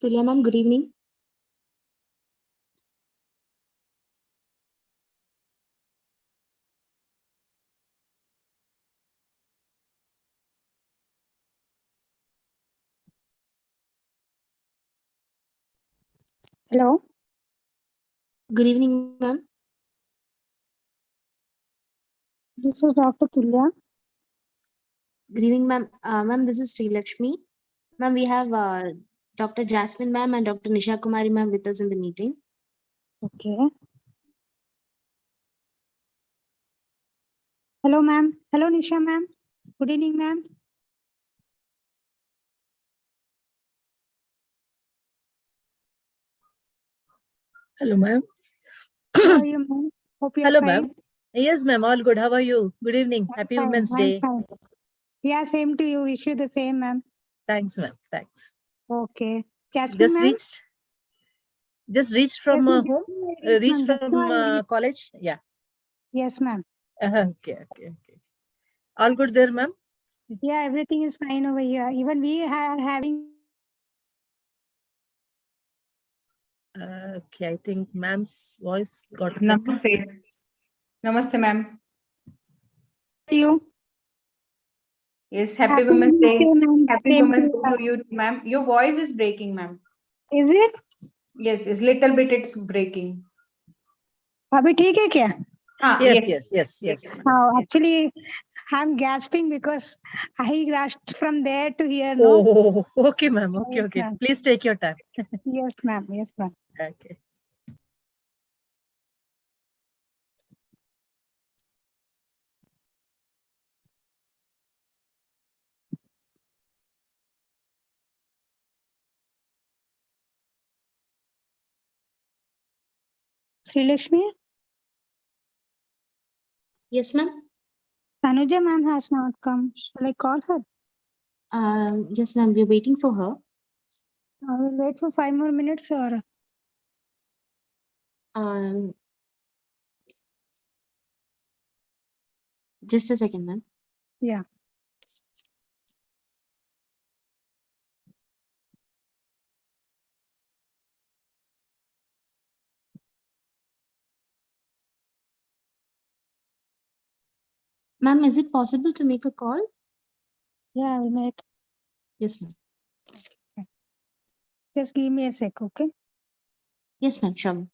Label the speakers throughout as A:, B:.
A: Tulya ma'am, good evening.
B: Hello.
A: Good evening, ma'am.
B: This is Dr. Tulya.
A: Good evening, ma'am. Ma'am, this is Sri Lakshmi. Ma'am, we have Dr. Jasmine ma'am and Dr. Nisha Kumari ma'am with us in the meeting.
B: Okay. Hello, ma'am. Hello, Nisha, ma'am. Good evening, ma'am.
C: Hello, ma'am.
B: How are you, ma'am? Hope you're
C: Hello,
B: fine.
C: ma'am. Yes, ma'am. All good. How are you? Good evening. Happy
B: Fine,
C: Women's
B: I'm
C: Day.
B: fine. Yeah, same to you. Wish you the same, ma'am.
C: Thanks, ma'am. Thanks.
B: Okay. Jasmine,
C: Just
B: ma'am.
C: reached from
B: Yes,
C: home.
B: yes,
C: Reached
B: ma'am. Just
C: from
B: now I reached.
C: college. Yeah.
B: Yes, ma'am.
C: Okay. All good there, ma'am.
B: Yeah, everything is fine over here. Even we are having.
C: Okay. I think ma'am's voice got cut.
D: Namaste. Namaste, ma'am.
B: You.
D: Yes, happy Women's Day.
B: ma'am.
D: Happy
B: Same
D: Women's
B: to
D: Day to you, ma'am. Your voice is breaking, ma'am.
B: Is it?
D: Yes, it's little bit it's breaking.
B: अभी ठीक है क्या?
C: Yes.
B: Actually, I'm gasping because I rushed from there to here. No.
C: Oh, okay, ma'am. Okay.
B: Yes, ma'am.
C: Please take your time.
B: Yes, ma'am. Yes, ma'am.
C: Okay.
B: Sri Lakshmi.
A: Yes, ma'am.
B: Tanuja ma'am has not come. Shall I call her?
A: Yes, ma'am. We're waiting for her.
B: I will wait for 5 more minutes or.
A: Um, just a second, ma'am.
B: Yeah.
A: Ma'am, is it possible to make a call?
B: Yeah, I will make.
A: Yes, ma'am.
B: Just give me a sec, okay?
A: Yes, ma'am. Sure, ma'am.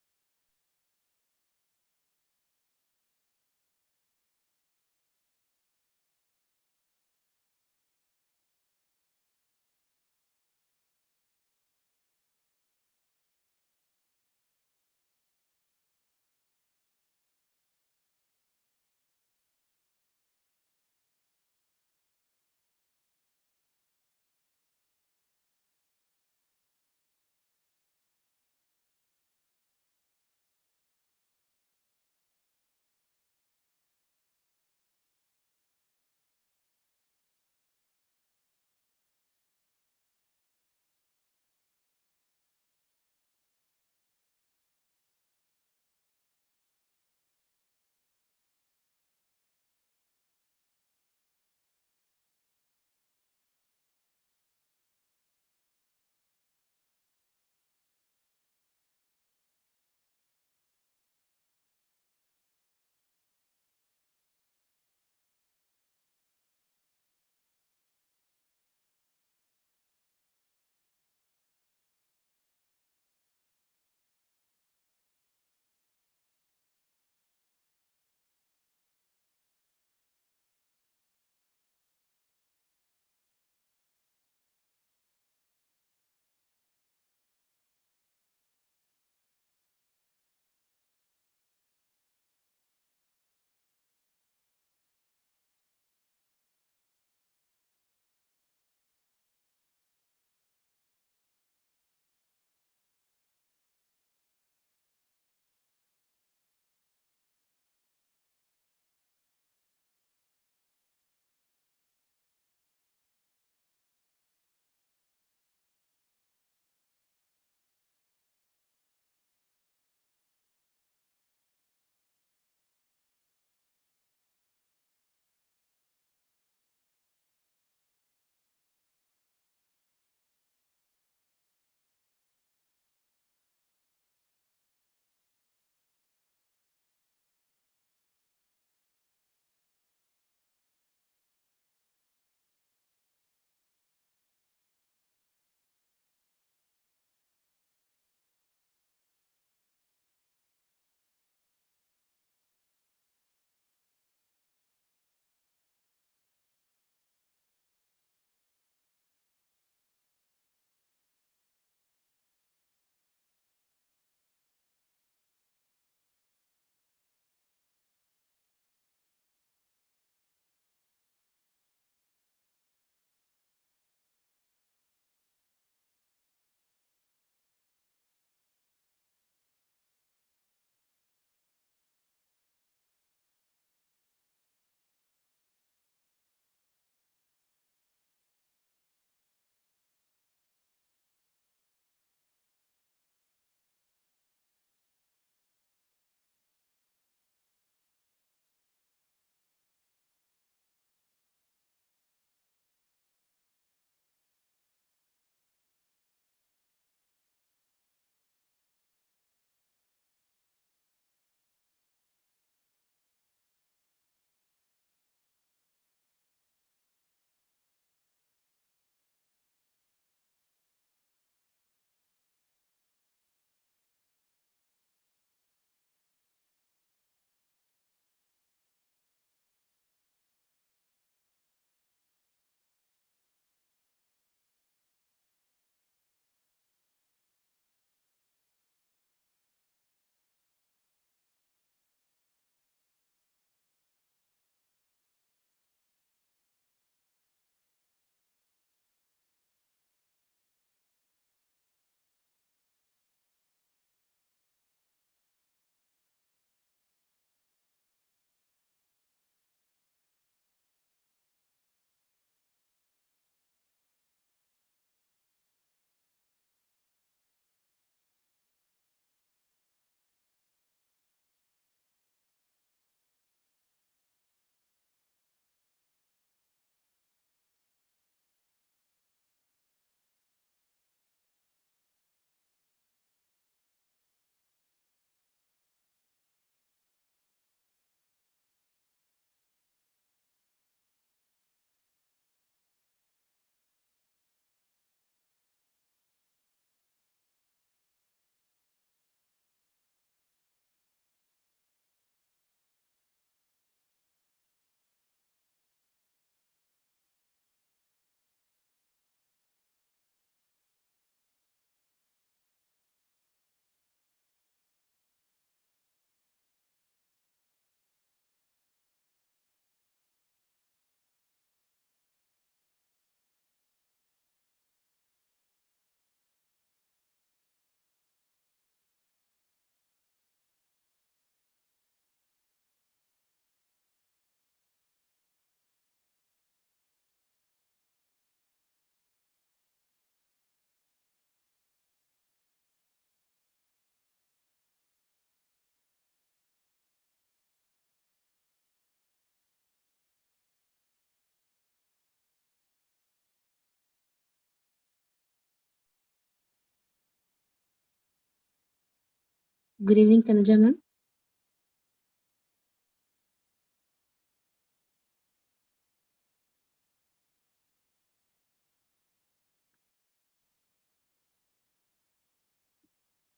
A: Good evening, Tanuja ma'am.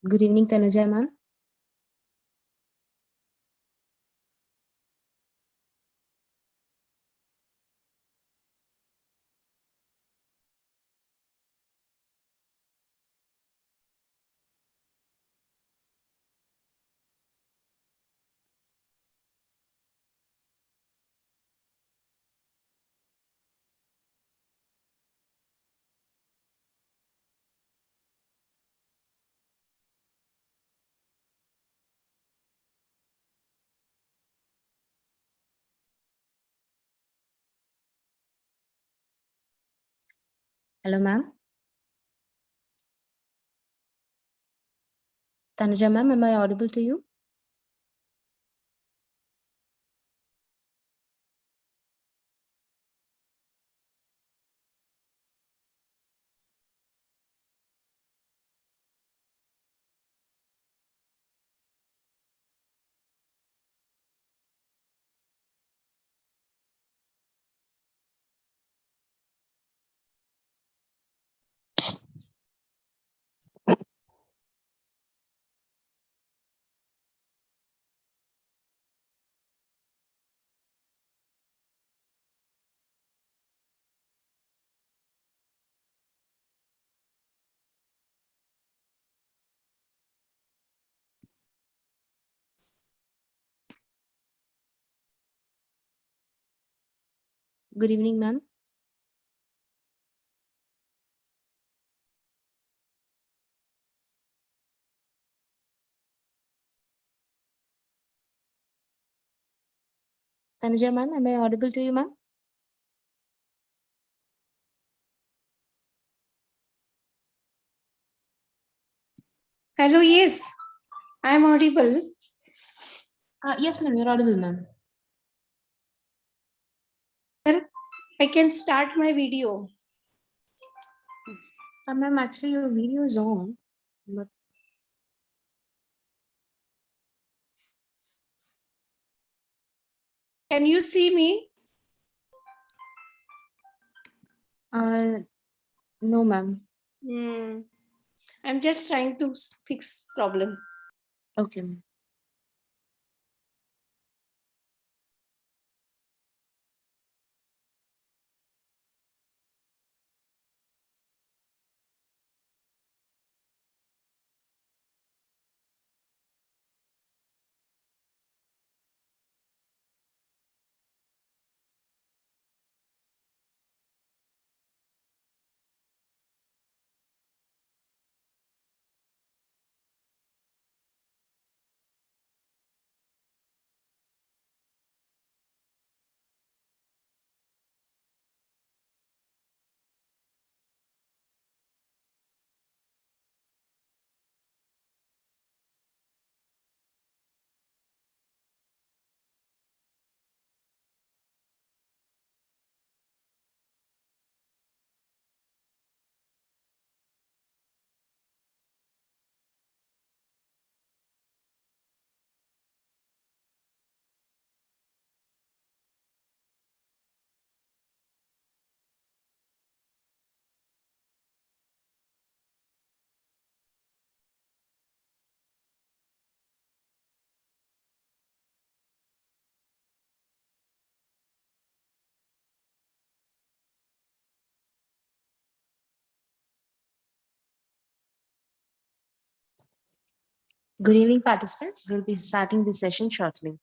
A: Good evening, Tanuja ma'am. Hello, ma'am. Tanuja ma'am, am I audible to you? Good evening, ma'am. Tanuja ma'am, am I audible to you, ma'am?
E: Hello, yes, I am audible.
A: Yes, ma'am, you're audible, ma'am.
E: I can start my video.
A: Ma'am, actually, your video is on, but
E: Can you see me?
A: no, ma'am.
E: I'm just trying to fix problem.
A: Okay, ma'am. Good evening, participants. We'll be starting the session shortly.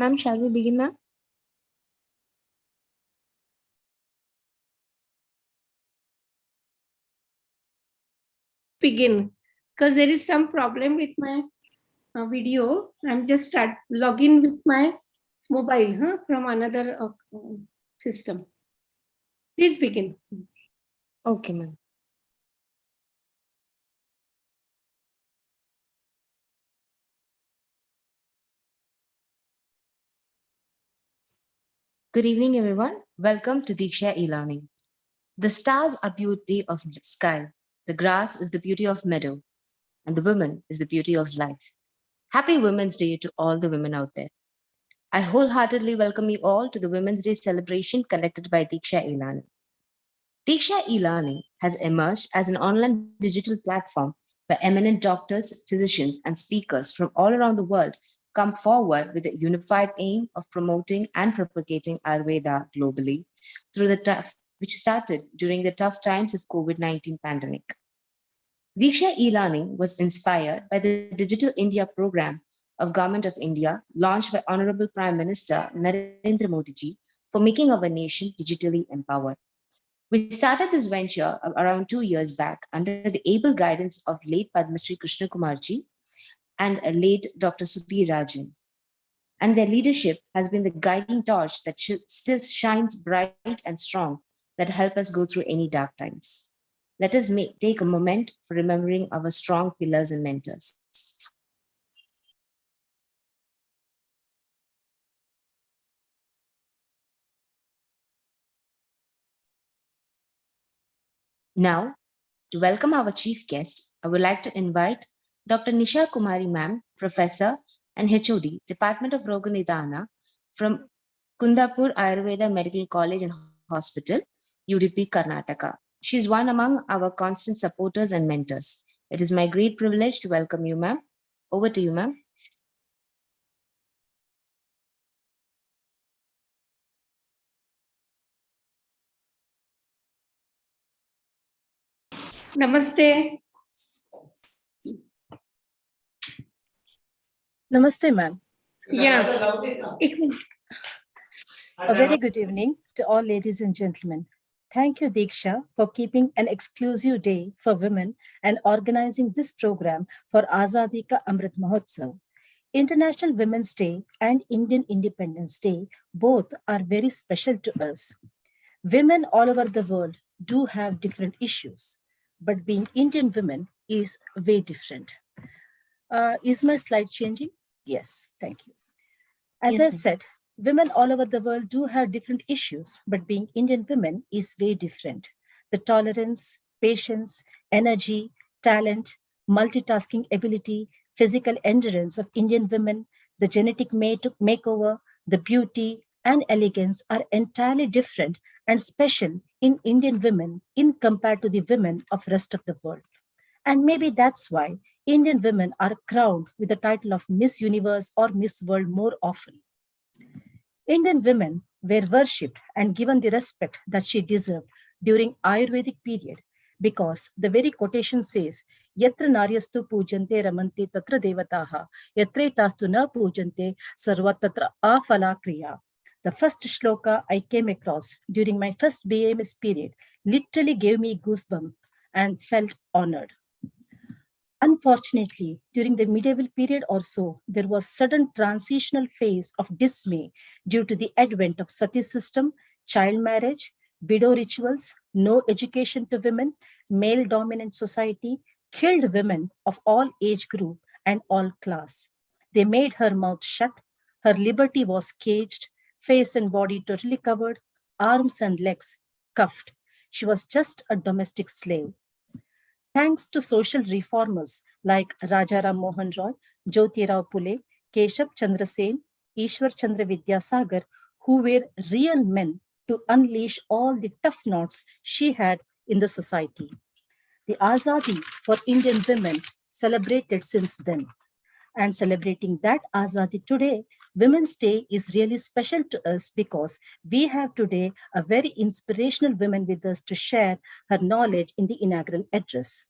A: Ma'am, shall we begin, ma'am?
E: begin because there is some problem with my video. I'm just login with my mobile from another system. Please begin.
A: Okay, ma'am. Good evening, everyone. Welcome to DIKSHA E-Learning. The stars are beauty of the sky. The grass is the beauty of meadow. And the woman is the beauty of life. Happy Women's Day to all the women out there. I wholeheartedly welcome you all to the Women's Day celebration conducted by DIKSHA E-Learning. DIKSHA E-Learning has emerged as an online digital platform where eminent doctors, physicians, and speakers from all around the world come forward with a unified aim of promoting and propagating Ayurveda globally through which started during the tough times of COVID-19 pandemic. DIKSHA e-learning was inspired by the Digital India program of Government of India launched by Honorable Prime Minister Narendra Modi ji for making our nation digitally empowered. We started this venture around 2 years back under the able guidance of late Padma Shri Krishna Kumar ji and late Dr. Sudhir Rajan. And their leadership has been the guiding torch that still shines bright and strong that help us go through any dark times. Let us take a moment for remembering our strong pillars and mentors. Now, to welcome our chief guest, I would like to invite Dr. Nisha Kumari Ma'am, Professor and HOD, Department of Roganidana from Kundapur Ayurveda Medical College and Hospital, UDP, Karnataka. She is one among our constant supporters and mentors. It is my great privilege to welcome you, ma'am. Over to you, ma'am.
E: Namaste.
F: Namaste, ma'am.
E: Yeah.
F: A very good evening to all ladies and gentlemen. Thank you, Diksha, for keeping an exclusive day for women and organizing this program for Azadi Ka Amrit Mahotsav. International Women's Day and Indian Independence Day both are very special to us. Women all over the world do have different issues, but being Indian women is way different. Is my slide changing? Yes, thank you. As I said, women all over the world do have different issues, but being Indian women is way different. The tolerance, patience, energy, talent, multitasking ability, physical endurance of Indian women, the genetic makeover, the beauty and elegance are entirely different and special in Indian women in compared to the women of rest of the world. And maybe that's why Indian women are crowned with the title of Miss Universe or Miss World more often. Indian women were worshipped and given the respect that she deserved during Ayurvedic period because the very quotation says, Yatra naryastu pujante ramanti tatra devataha, yatre tastu na pujante sarva tatra afala kriya. The first shloka I came across during my first BAMS period literally gave me goosebumps and felt honored. Unfortunately, during the medieval period or so, there was sudden transitional phase of dismay due to the advent of sati system, child marriage, widow rituals, no education to women, male-dominant society, killed women of all age group and all class. They made her mouth shut, her liberty was caged, face and body totally covered, arms and legs cuffed. She was just a domestic slave. Thanks to social reformers like Rajaram Mohan Roy, Jyotirao Phule, Keshav Chandra Sen, Ishwar Chandra Vidyasagar, who were real men to unleash all the tough knots she had in the society. The Azadi for Indian women celebrated since then. And celebrating that Azadi today, Women's Day is really special to us because we have today a very inspirational woman with us to share her knowledge in the inaugural address.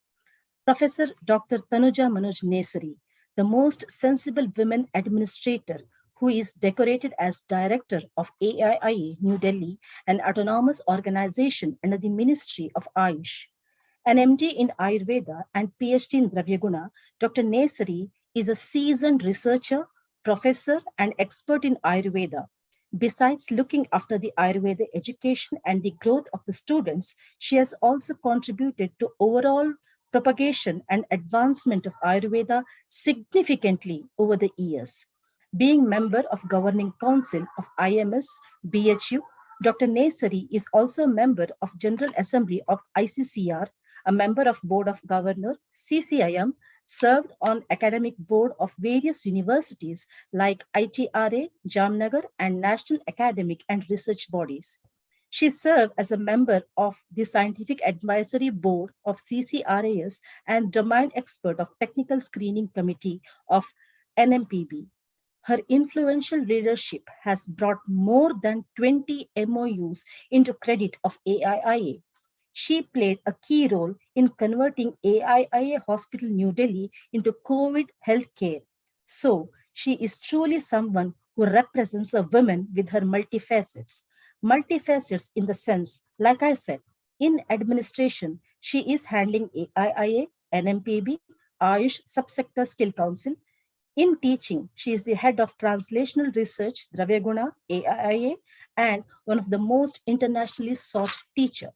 F: Professor Dr. Tanuja Manoj Nesari, the most sensible women administrator who is decorated as Director of AIIA New Delhi, an autonomous organization under the Ministry of Ayush. An MD in Ayurveda and PhD in Dravyaguna, Dr. Nesari is a seasoned researcher, professor, and expert in Ayurveda. Besides looking after the Ayurveda education and the growth of the students, she has also contributed to overall propagation and advancement of Ayurveda significantly over the years. Being member of Governing Council of IMS, BHU, Dr. Nesari is also a member of General Assembly of ICCR, a member of Board of Governor, CCIM, served on academic board of various universities like ITRA, Jamnagar, and National Academic and Research Bodies. She served as a member of the Scientific Advisory Board of CCRAS and domain expert of Technical Screening Committee of NMPB. Her influential leadership has brought more than 20 MOUs into credit of AIIA. She played a key role in converting AIIA Hospital New Delhi into COVID healthcare. So she is truly someone who represents a woman with her multifacets. Multifacets in the sense, like I said, in administration, she is handling AIIA, NMPB, Ayush Subsector Skill Council. In teaching, she is the head of translational research, Dravyaguna, AIIA, and one of the most internationally sought teacher.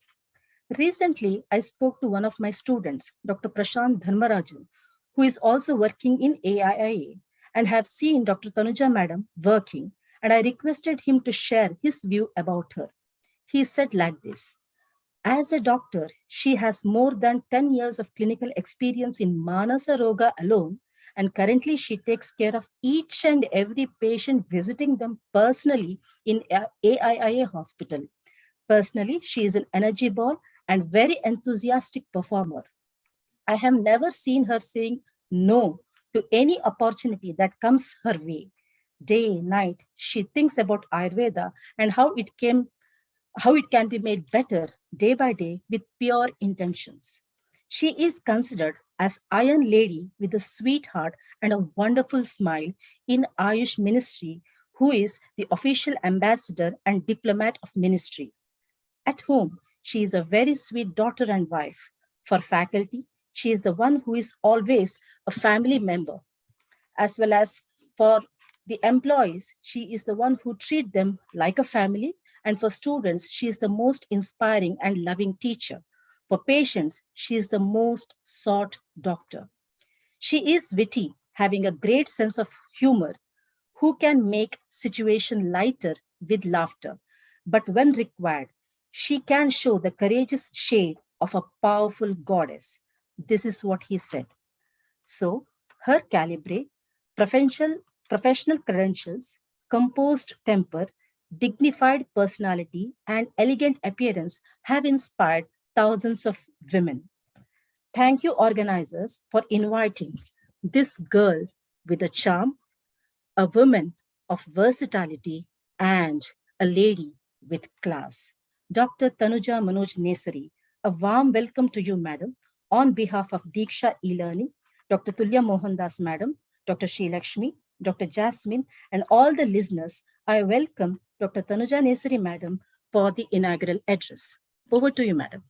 F: Recently, I spoke to one of my students, Dr. Prashant Dharmarajan, who is also working in AIIA, and have seen Dr. Tanuja Madam working, and I requested him to share his view about her. He said like this: as a doctor, she has more than 10 years of clinical experience in Manasa Roga alone, and currently she takes care of each and every patient visiting them personally in AIIA hospital. Personally, she is an energy ball and very enthusiastic performer. I have never seen her saying no to any opportunity that comes her way. Day, night, she thinks about Ayurveda and how it can be made better day by day with pure intentions. She is considered as Iron Lady with a sweetheart and a wonderful smile in Ayush Ministry, who is the official ambassador and diplomat of ministry. At home, she is a very sweet daughter and wife. For faculty, she is the one who is always a family member. As well as for the employees, she is the one who treats them like a family. And for students, she is the most inspiring and loving teacher. For patients, she is the most sought doctor. She is witty, having a great sense of humor, who can make situation lighter with laughter. But when required, she can show the courageous shade of a powerful goddess. This is what he said. So, her calibre, professional credentials, composed temper, dignified personality, and elegant appearance have inspired thousands of women. Thank you, organizers, for inviting this girl with a charm, a woman of versatility, and a lady with class. Dr. Tanuja Manoj Nesari, a warm welcome to you, madam, on behalf of DIKSHA E-Learning, Dr. Tulya Mohandas, madam, Dr. Srilakshmi, Dr. Jasmine, and all the listeners. I welcome Dr. Tanuja Nesari, madam, for the inaugural address. Over to you, madam.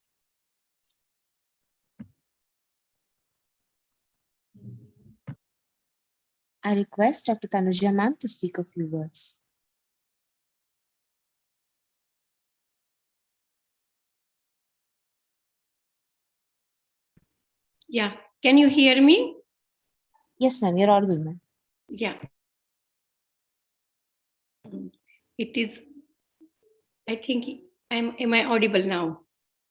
A: I request Dr. Tanuja ma'am to speak a few words.
E: Yeah. Can you hear me?
A: Yes, ma'am, you're audible, ma'am.
E: Yeah. It is, I think, am I audible now?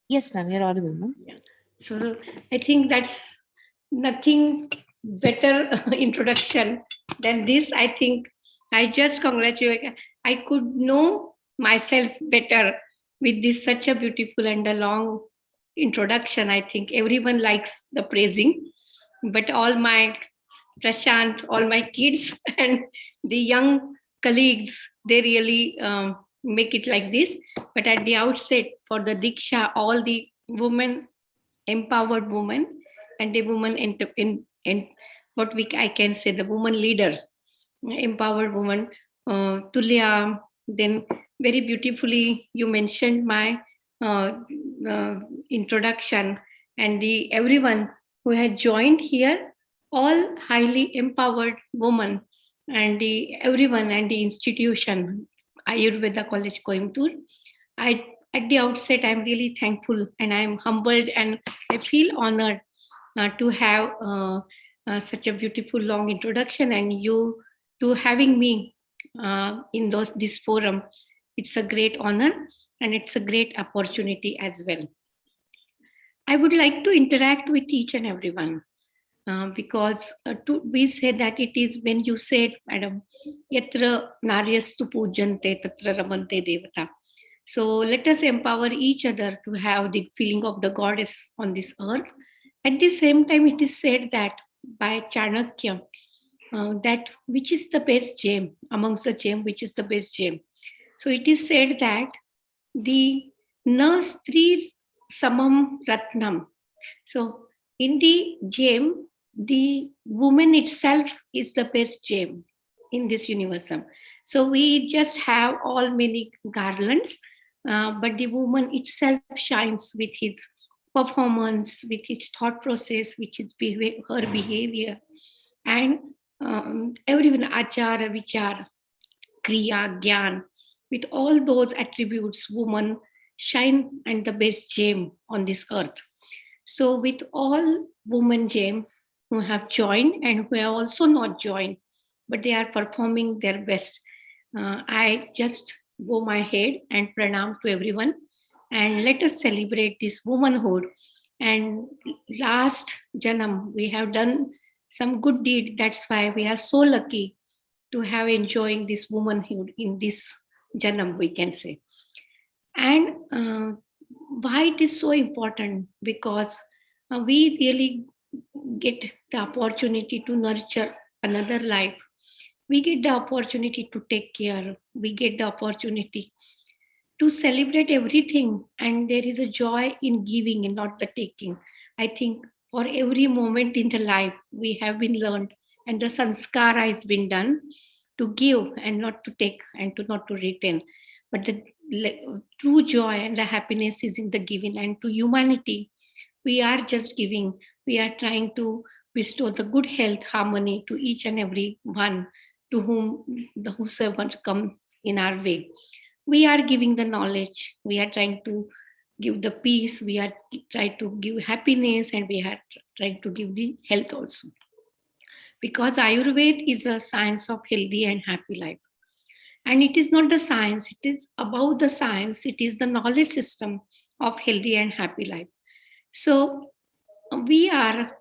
A: Yes, ma'am, you're audible, ma'am.
E: Yeah. So I think that's nothing better introduction than this. I think I just congratulate. I could know myself better with this such a beautiful and a long introduction. I think everyone likes the praising, but all my Prashant, all my kids and the young colleagues, they really make it like this. But at the outset, for the Diksha, all the women, empowered women, and the woman in what I can say, the woman leader, empowered woman, Tulya. Then very beautifully you mentioned my introduction, and everyone who had joined here, all highly empowered women, and everyone and the institution, Ayurveda College Coimbatore. At the outset, I'm really thankful and I'm humbled and I feel honored to have such a beautiful long introduction, and you to having me in this forum. It's a great honor and it's a great opportunity as well. I would like to interact with each and everyone because we say that it is when you said, Madam, yatra naryastu pujante tatra ramante devata. So let us empower each other to have the feeling of the goddess on this earth. At the same time, it is said that by Chanakya, that which is the best gem amongst the gem, which is the best gem. So it is said that the na stri samam ratnam. So in the gem, the woman itself is the best gem in this universum. So we just have all many garlands, but the woman itself shines with his performance, with his thought process, which is her behavior, and everyone achara, vichara, kriya, gyan, with all those attributes, woman shine and the best gem on this earth. So with all women gems who have joined and who have also not joined, but they are performing their best, I just bow my head and pranam to everyone, and let us celebrate this womanhood. And last janam, we have done some good deed. That's why we are so lucky to have enjoying this womanhood in this janam, we can say. And why it is so important? Because we really get the opportunity to nurture another life. We get the opportunity to take care. We get the opportunity to celebrate everything, and there is a joy in giving and not the taking. I think for every moment in the life we have been learned, and the sanskara has been done to give and not to take and to not to retain. But the true joy and the happiness is in the giving, and to humanity we are just giving. We are trying to bestow the good health, harmony to each and every one to whom the whosoever comes in our way. We are giving the knowledge. We are trying to give the peace. We are trying to give happiness, and we are trying to give the health also. Because Ayurveda is a science of healthy and happy life. And it is not the science, it is about the science. It is the knowledge system of healthy and happy life. So we are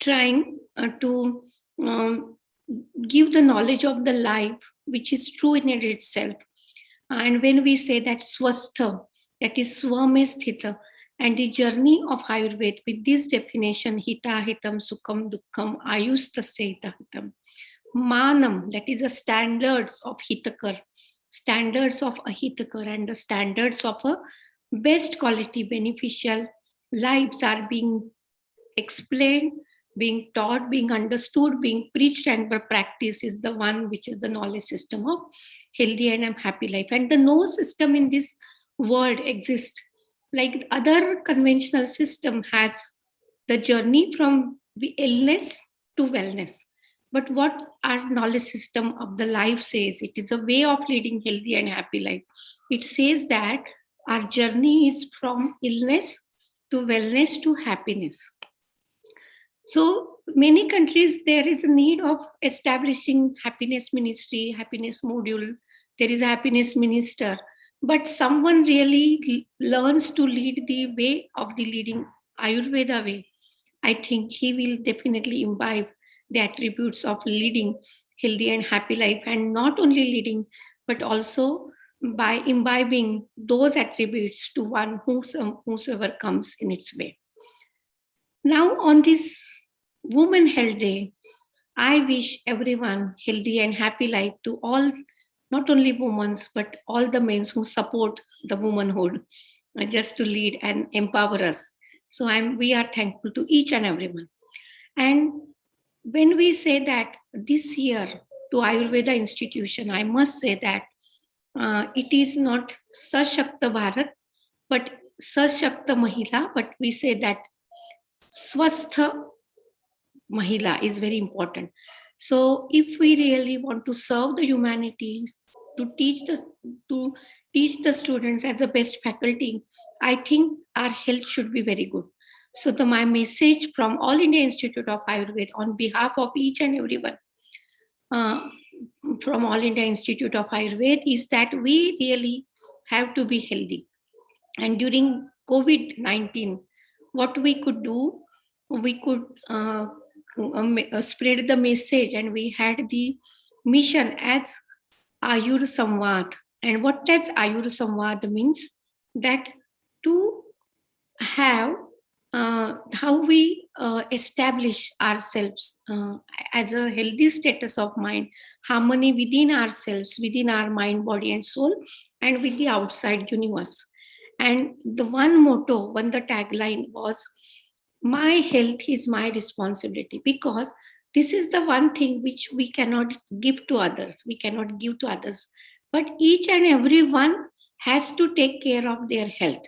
E: trying to give the knowledge of the life, which is true in it itself. And when we say that swastha, that is swame sthita, and the journey of Ayurveda with this definition, hita hitam sukham dukkham ayustasya hitam, manam, that is the standards of hitakar, standards of ahitakar, and the standards of a best quality beneficial lives are being explained, being taught, being understood, being preached, and practice is the one which is the knowledge system of healthy and happy life. And the no system in this world exists. Like other conventional system has the journey from the illness to wellness. But what our knowledge system of the life says, it is a way of leading healthy and happy life. It says that our journey is from illness to wellness to happiness. So many countries, there is a need of establishing happiness ministry, happiness module. There is a happiness minister, but someone really learns to lead the way of the leading Ayurveda way. I think he will definitely imbibe the attributes of leading healthy and happy life, and not only leading, but also by imbibing those attributes to one whosoever comes in its way. Now on this Women Health Day, I wish everyone healthy and happy life, to all, not only women, but all the men who support the womanhood just to lead and empower us. So we are thankful to each and everyone. And when we say that this year to Ayurveda institution, I must say that it is not Sashakta Bharat, but Sashakta Mahila, but we say that swastha mahila is very important. So if we really want to serve the humanity, to teach the students as the best faculty, I think our health should be very good. So my message from All India Institute of Ayurveda on behalf of each and everyone uh, from All India Institute of Ayurveda is that we really have to be healthy. And during COVID-19, what we could do, we could spread the message, and we had the mission as Ayur Samvad. And what that Ayur Samvad means, that to have how we establish ourselves as a healthy status of mind, harmony within ourselves, within our mind, body, and soul, and with the outside universe. And the one motto, the tagline was, "My health is my responsibility," because this is the one thing which we cannot give to others. We cannot give to others, but each and every one has to take care of their health.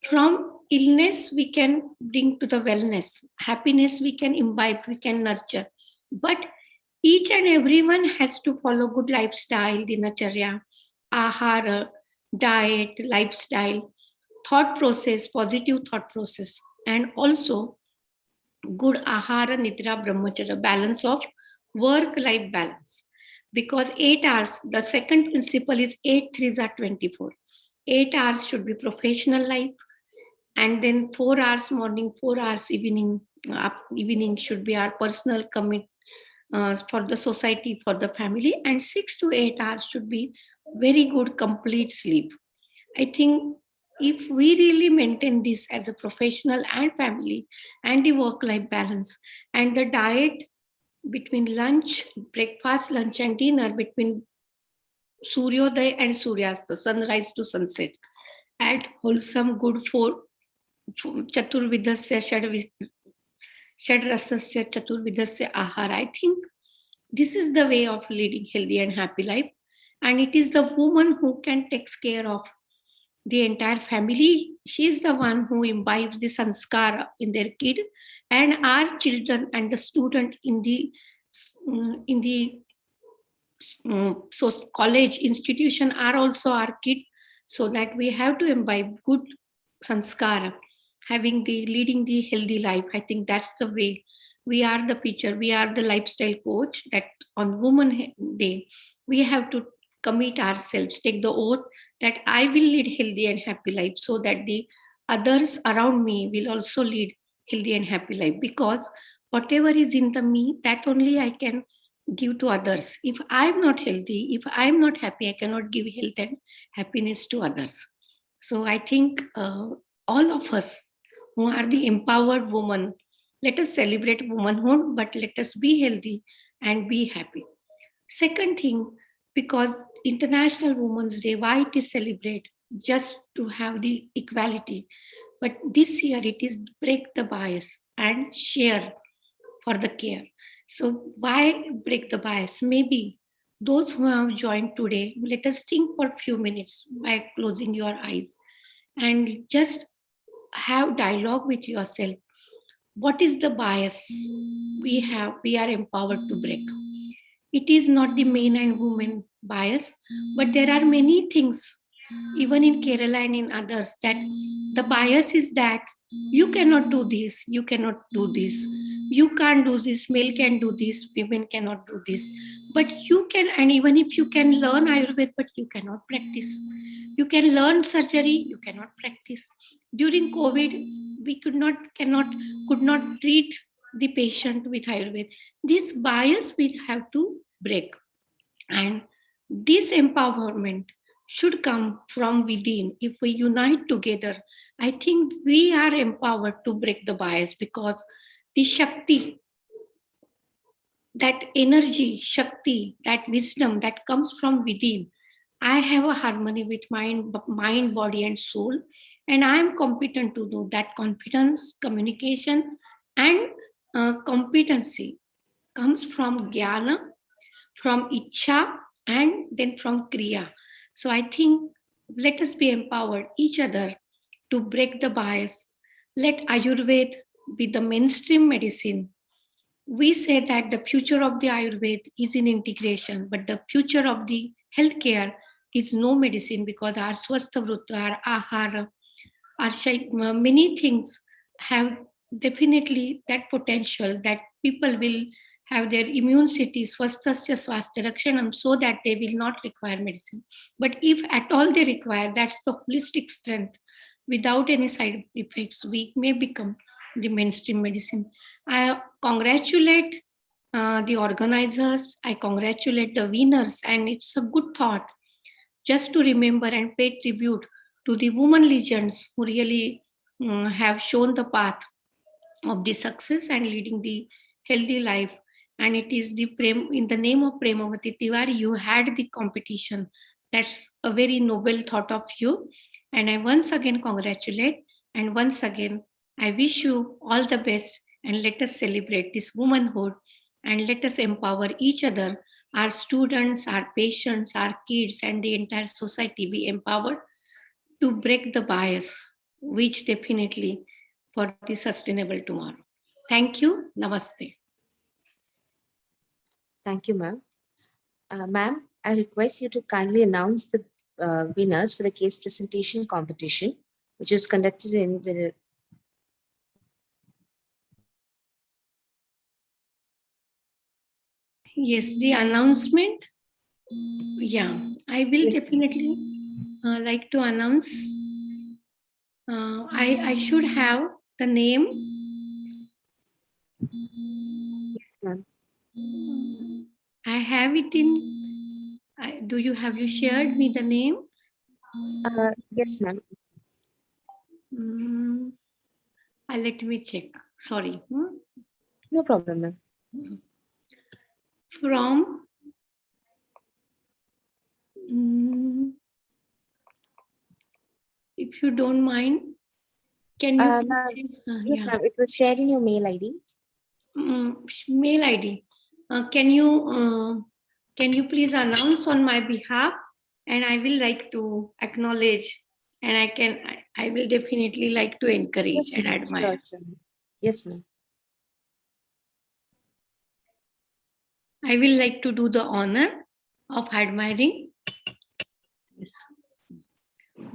E: From illness, we can bring to the wellness. Happiness, we can imbibe, we can nurture. But each and everyone has to follow good lifestyle, dinacharya, ahara, diet, lifestyle, thought process, positive thought process, and also good ahara, nidra, brahmacharya, balance of work-life balance. Because 8 hours, the second principle is 8 3s are 24. 8 hours should be professional life, and then 4 hours morning, 4 hours evening. Evening should be our personal commit for the society, for the family, and 6 to 8 hours should be very good complete sleep. I think if we really maintain this as a professional and family, and the work-life balance, and the diet between lunch, breakfast, lunch, and dinner, between Suryodaya and Suryasta, sunrise to sunset, add wholesome good for Chaturvidasya Shadrasasya Chaturvidasya Ahara. I think this is the way of leading healthy and happy life. And it is the woman who can take care of the entire family. She is the one who imbibes the sanskara in their kid, and our children and the student in the so college institution are also our kid, so that we have to imbibe good sanskara, having the leading the healthy life. I think that's the way. We are the teacher, we are the lifestyle coach, that on Women Day we have to commit ourselves, take the oath that I will lead healthy and happy life, so that the others around me will also lead healthy and happy life. Because whatever is in the me, that only I can give to others. If I'm not healthy, if I'm not happy, I cannot give health and happiness to others. So I think all of us who are the empowered women, let us celebrate womanhood, but let us be healthy and be happy. Second thing, because International Women's Day, why it is celebrated? Just to have the equality. But this year it is break the bias and share for the care. So why break the bias? Maybe those who have joined today, let us think for a few minutes by closing your eyes and just have dialogue with yourself. What is the bias we have? We are empowered to break. It is not the men and women bias, but there are many things, even in Kerala and in others, that the bias is that you cannot do this, you cannot do this, you can't do this, male can do this, women cannot do this. But you can, and even if you can learn Ayurveda, but you cannot practice. You can learn surgery, you cannot practice. During COVID, we could not treat the patient with Ayurveda. This bias we have to break. And this empowerment should come from within. If we unite together, I think we are empowered to break the bias, because the Shakti, that energy, Shakti, that wisdom that comes from within. I have a harmony with mind, body, and soul, and I am competent to do that. Confidence, communication, and competency comes from Jnana, from Ichha, and then from Kriya. So I think let us be empowered each other to break the bias. Let Ayurveda with the mainstream medicine. We say that the future of the Ayurveda is in integration, but the future of the healthcare is no medicine, because our swastha vrutta, our ahara, our many things have definitely that potential that people will have their immunity, swasthasya swasthya rakshanam, so that they will not require medicine. But if at all they require, that's the holistic strength. Without any side effects, we may become the mainstream medicine. I congratulate the organizers, I congratulate the winners, and it's a good thought just to remember and pay tribute to the women legends who really have shown the path of the success and leading the healthy life. And it is the in the name of Premavati Tiwari, you had the competition. That's a very noble thought of you. And I once again congratulate, and once again, I wish you all the best, and let us celebrate this womanhood, and let us empower each other, our students, our patients, our kids, and the entire society be empowered to break the bias, which definitely for the sustainable tomorrow. Thank you. Namaste.
A: Thank you, ma'am. Ma'am, I request you to kindly announce the winners for the case presentation competition, which was conducted in the
E: Yes, the announcement. Yeah, I will definitely like to announce. I should have the name.
A: Yes, ma'am.
E: I have it in. Do you have you shared me the name?
A: Yes, ma'am.
E: Let me check. Sorry.
A: No problem, ma'am.
E: From if you don't mind, can you?
A: Yes, ma'am. It was shared in your mail ID.
E: Mail ID. Can you please announce on my behalf, and I will like to acknowledge, and I will definitely like to encourage
A: Yes,
E: and
A: ma'am.
E: admire.
A: Sure, sure. Yes, ma'am.
E: I will like to do the honor of admiring. Yes.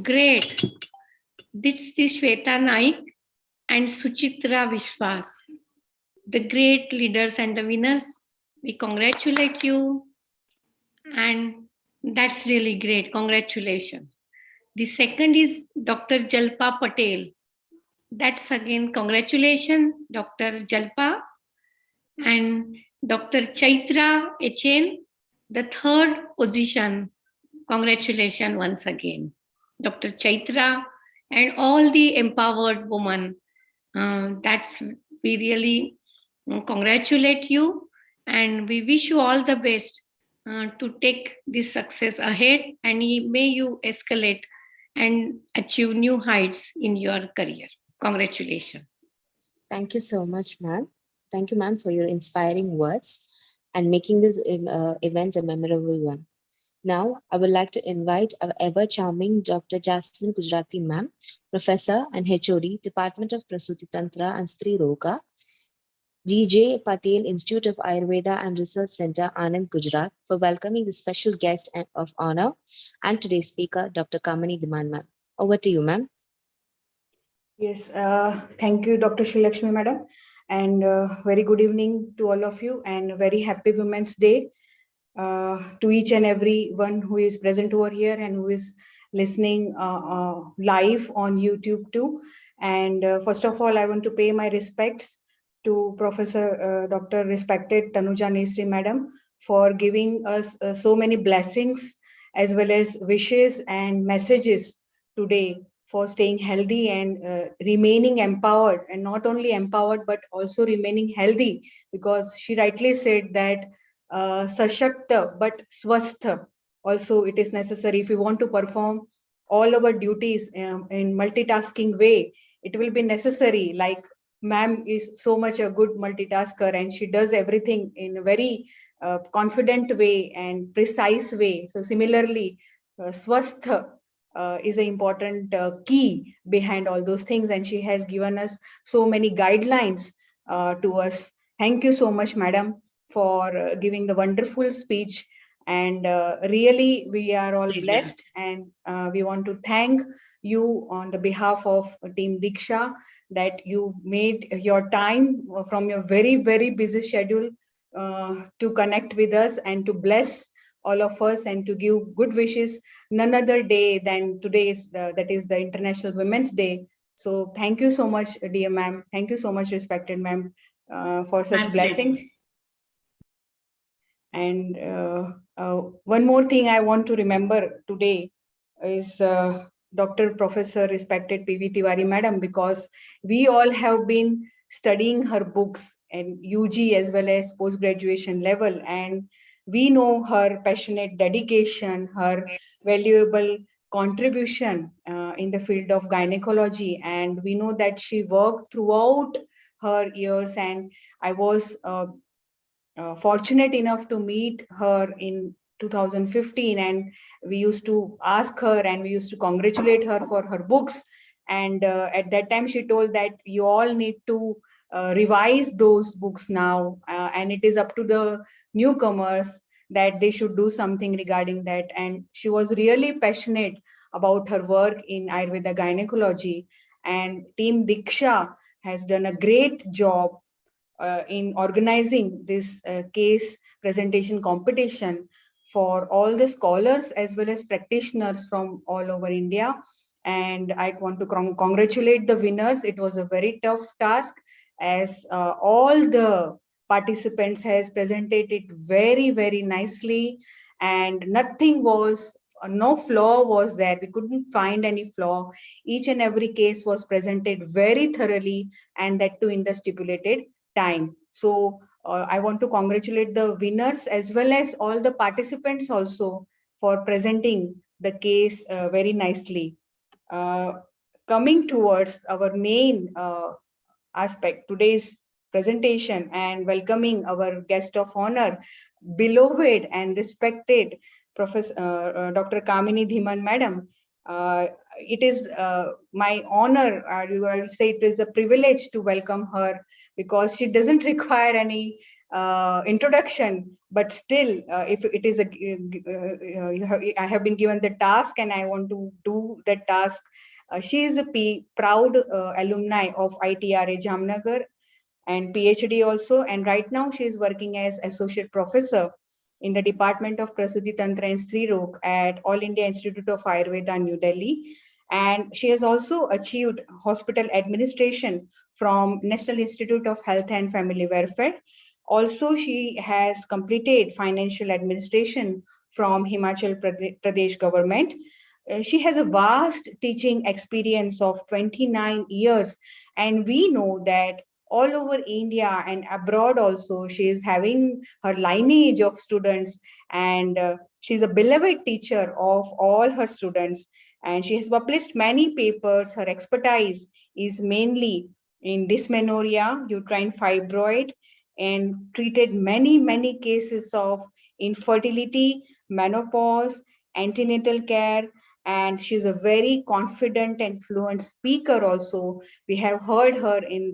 E: Great. This is Shweta Naik and Suchitra Vishwas, the great leaders and the winners. We congratulate you, and that's really great. Congratulations. The second is Dr. Jalpa Patel. That's again congratulations, Dr. Jalpa. And Dr. Chaitra Echen, the third position. Congratulations once again, Dr. Chaitra, and all the empowered women. That's we really congratulate you, and we wish you all the best to take this success ahead, and may you escalate and achieve new heights in your career. Congratulations.
A: Thank you so much, ma'am. Thank you, ma'am, for your inspiring words and making this event a memorable one. Now, I would like to invite our ever-charming Dr. Jasmine Gujarati ma'am, Professor and HOD, Department of Prasuti Tantra and Stri Roga, G.J. Patel Institute of Ayurveda and Research Center, Anand, Gujarat, for welcoming the special guest of honor and today's speaker, Dr. Kamini Diman ma'am. Over to you, ma'am.
D: Yes, thank you, Dr. Shilakshmi madam, and very good evening to all of you, and very happy Women's Day to each and every one who is present over here and who is listening live on YouTube too. And first of all, I want to pay my respects to Professor Dr. Respected Tanuja Nesri madam for giving us so many blessings as well as wishes and messages today for staying healthy and remaining empowered, and not only empowered but also remaining healthy, because she rightly said that sashakta but swastha also it is necessary. If we want to perform all our duties in multitasking way, it will be necessary. Like ma'am is so much a good multitasker, and she does everything in a very confident way and precise way. So similarly, swastha is an important key behind all those things, and she has given us so many guidelines to us. Thank you so much, madam, for giving the wonderful speech. And really, we are all blessed, and we want to thank you on the behalf of Team Diksha, that you made your time from your very, very busy schedule to connect with us and to bless all of us and to give good wishes. None other day than today is that is the International Women's Day. So thank you so much, dear ma'am. Thank you so much, respected ma'am, for such blessings. And one more thing I want to remember today is Dr. Professor respected P.V. Tiwari madam, because we all have been studying her books and UG as well as post-graduation level, and we know her passionate dedication, her valuable contribution in the field of gynecology, and we know that she worked throughout her years. And I was fortunate enough to meet her in 2015, and we used to ask her and we used to congratulate her for her books. And at that time she told that you all need to revise those books now, and it is up to the newcomers that they should do something regarding that. And she was really passionate about her work in Ayurveda gynecology, and Team Diksha has done a great job in organizing this case presentation competition for all the scholars as well as practitioners from all over India. And I want to congratulate the winners. It was a very tough task, as all the participants has presented it very, very nicely, and nothing was no flaw was there. We couldn't find any flaw. Each and every case was presented very thoroughly, and that too in the stipulated time. So I want to congratulate the winners as well as all the participants also for presenting the case very nicely. Coming towards our main aspect, today's presentation, and welcoming our guest of honor, beloved and respected Professor Dr. Kamini Dhiman Madam. It is my honor, I will say it is a privilege to welcome her, because she doesn't require any introduction, but still, if it is I have been given the task and I want to do that task. She is a proud alumni of ITRA Jamnagar and PhD also. And right now she is working as associate professor in the Department of Prasuti Tantra and Sri Rog at All India Institute of Ayurveda, New Delhi. And she has also achieved hospital administration from National Institute of Health and Family Welfare. Also, she has completed financial administration from Himachal Pradesh government. She has a vast teaching experience of 29 years, and we know that all over India and abroad also, she is having her lineage of students, and she's a beloved teacher of all her students. And she has published many papers. Her expertise is mainly in dysmenorrhea, uterine fibroid, and treated many, many cases of infertility, menopause, antenatal care. And she's a very confident and fluent speaker also. We have heard her in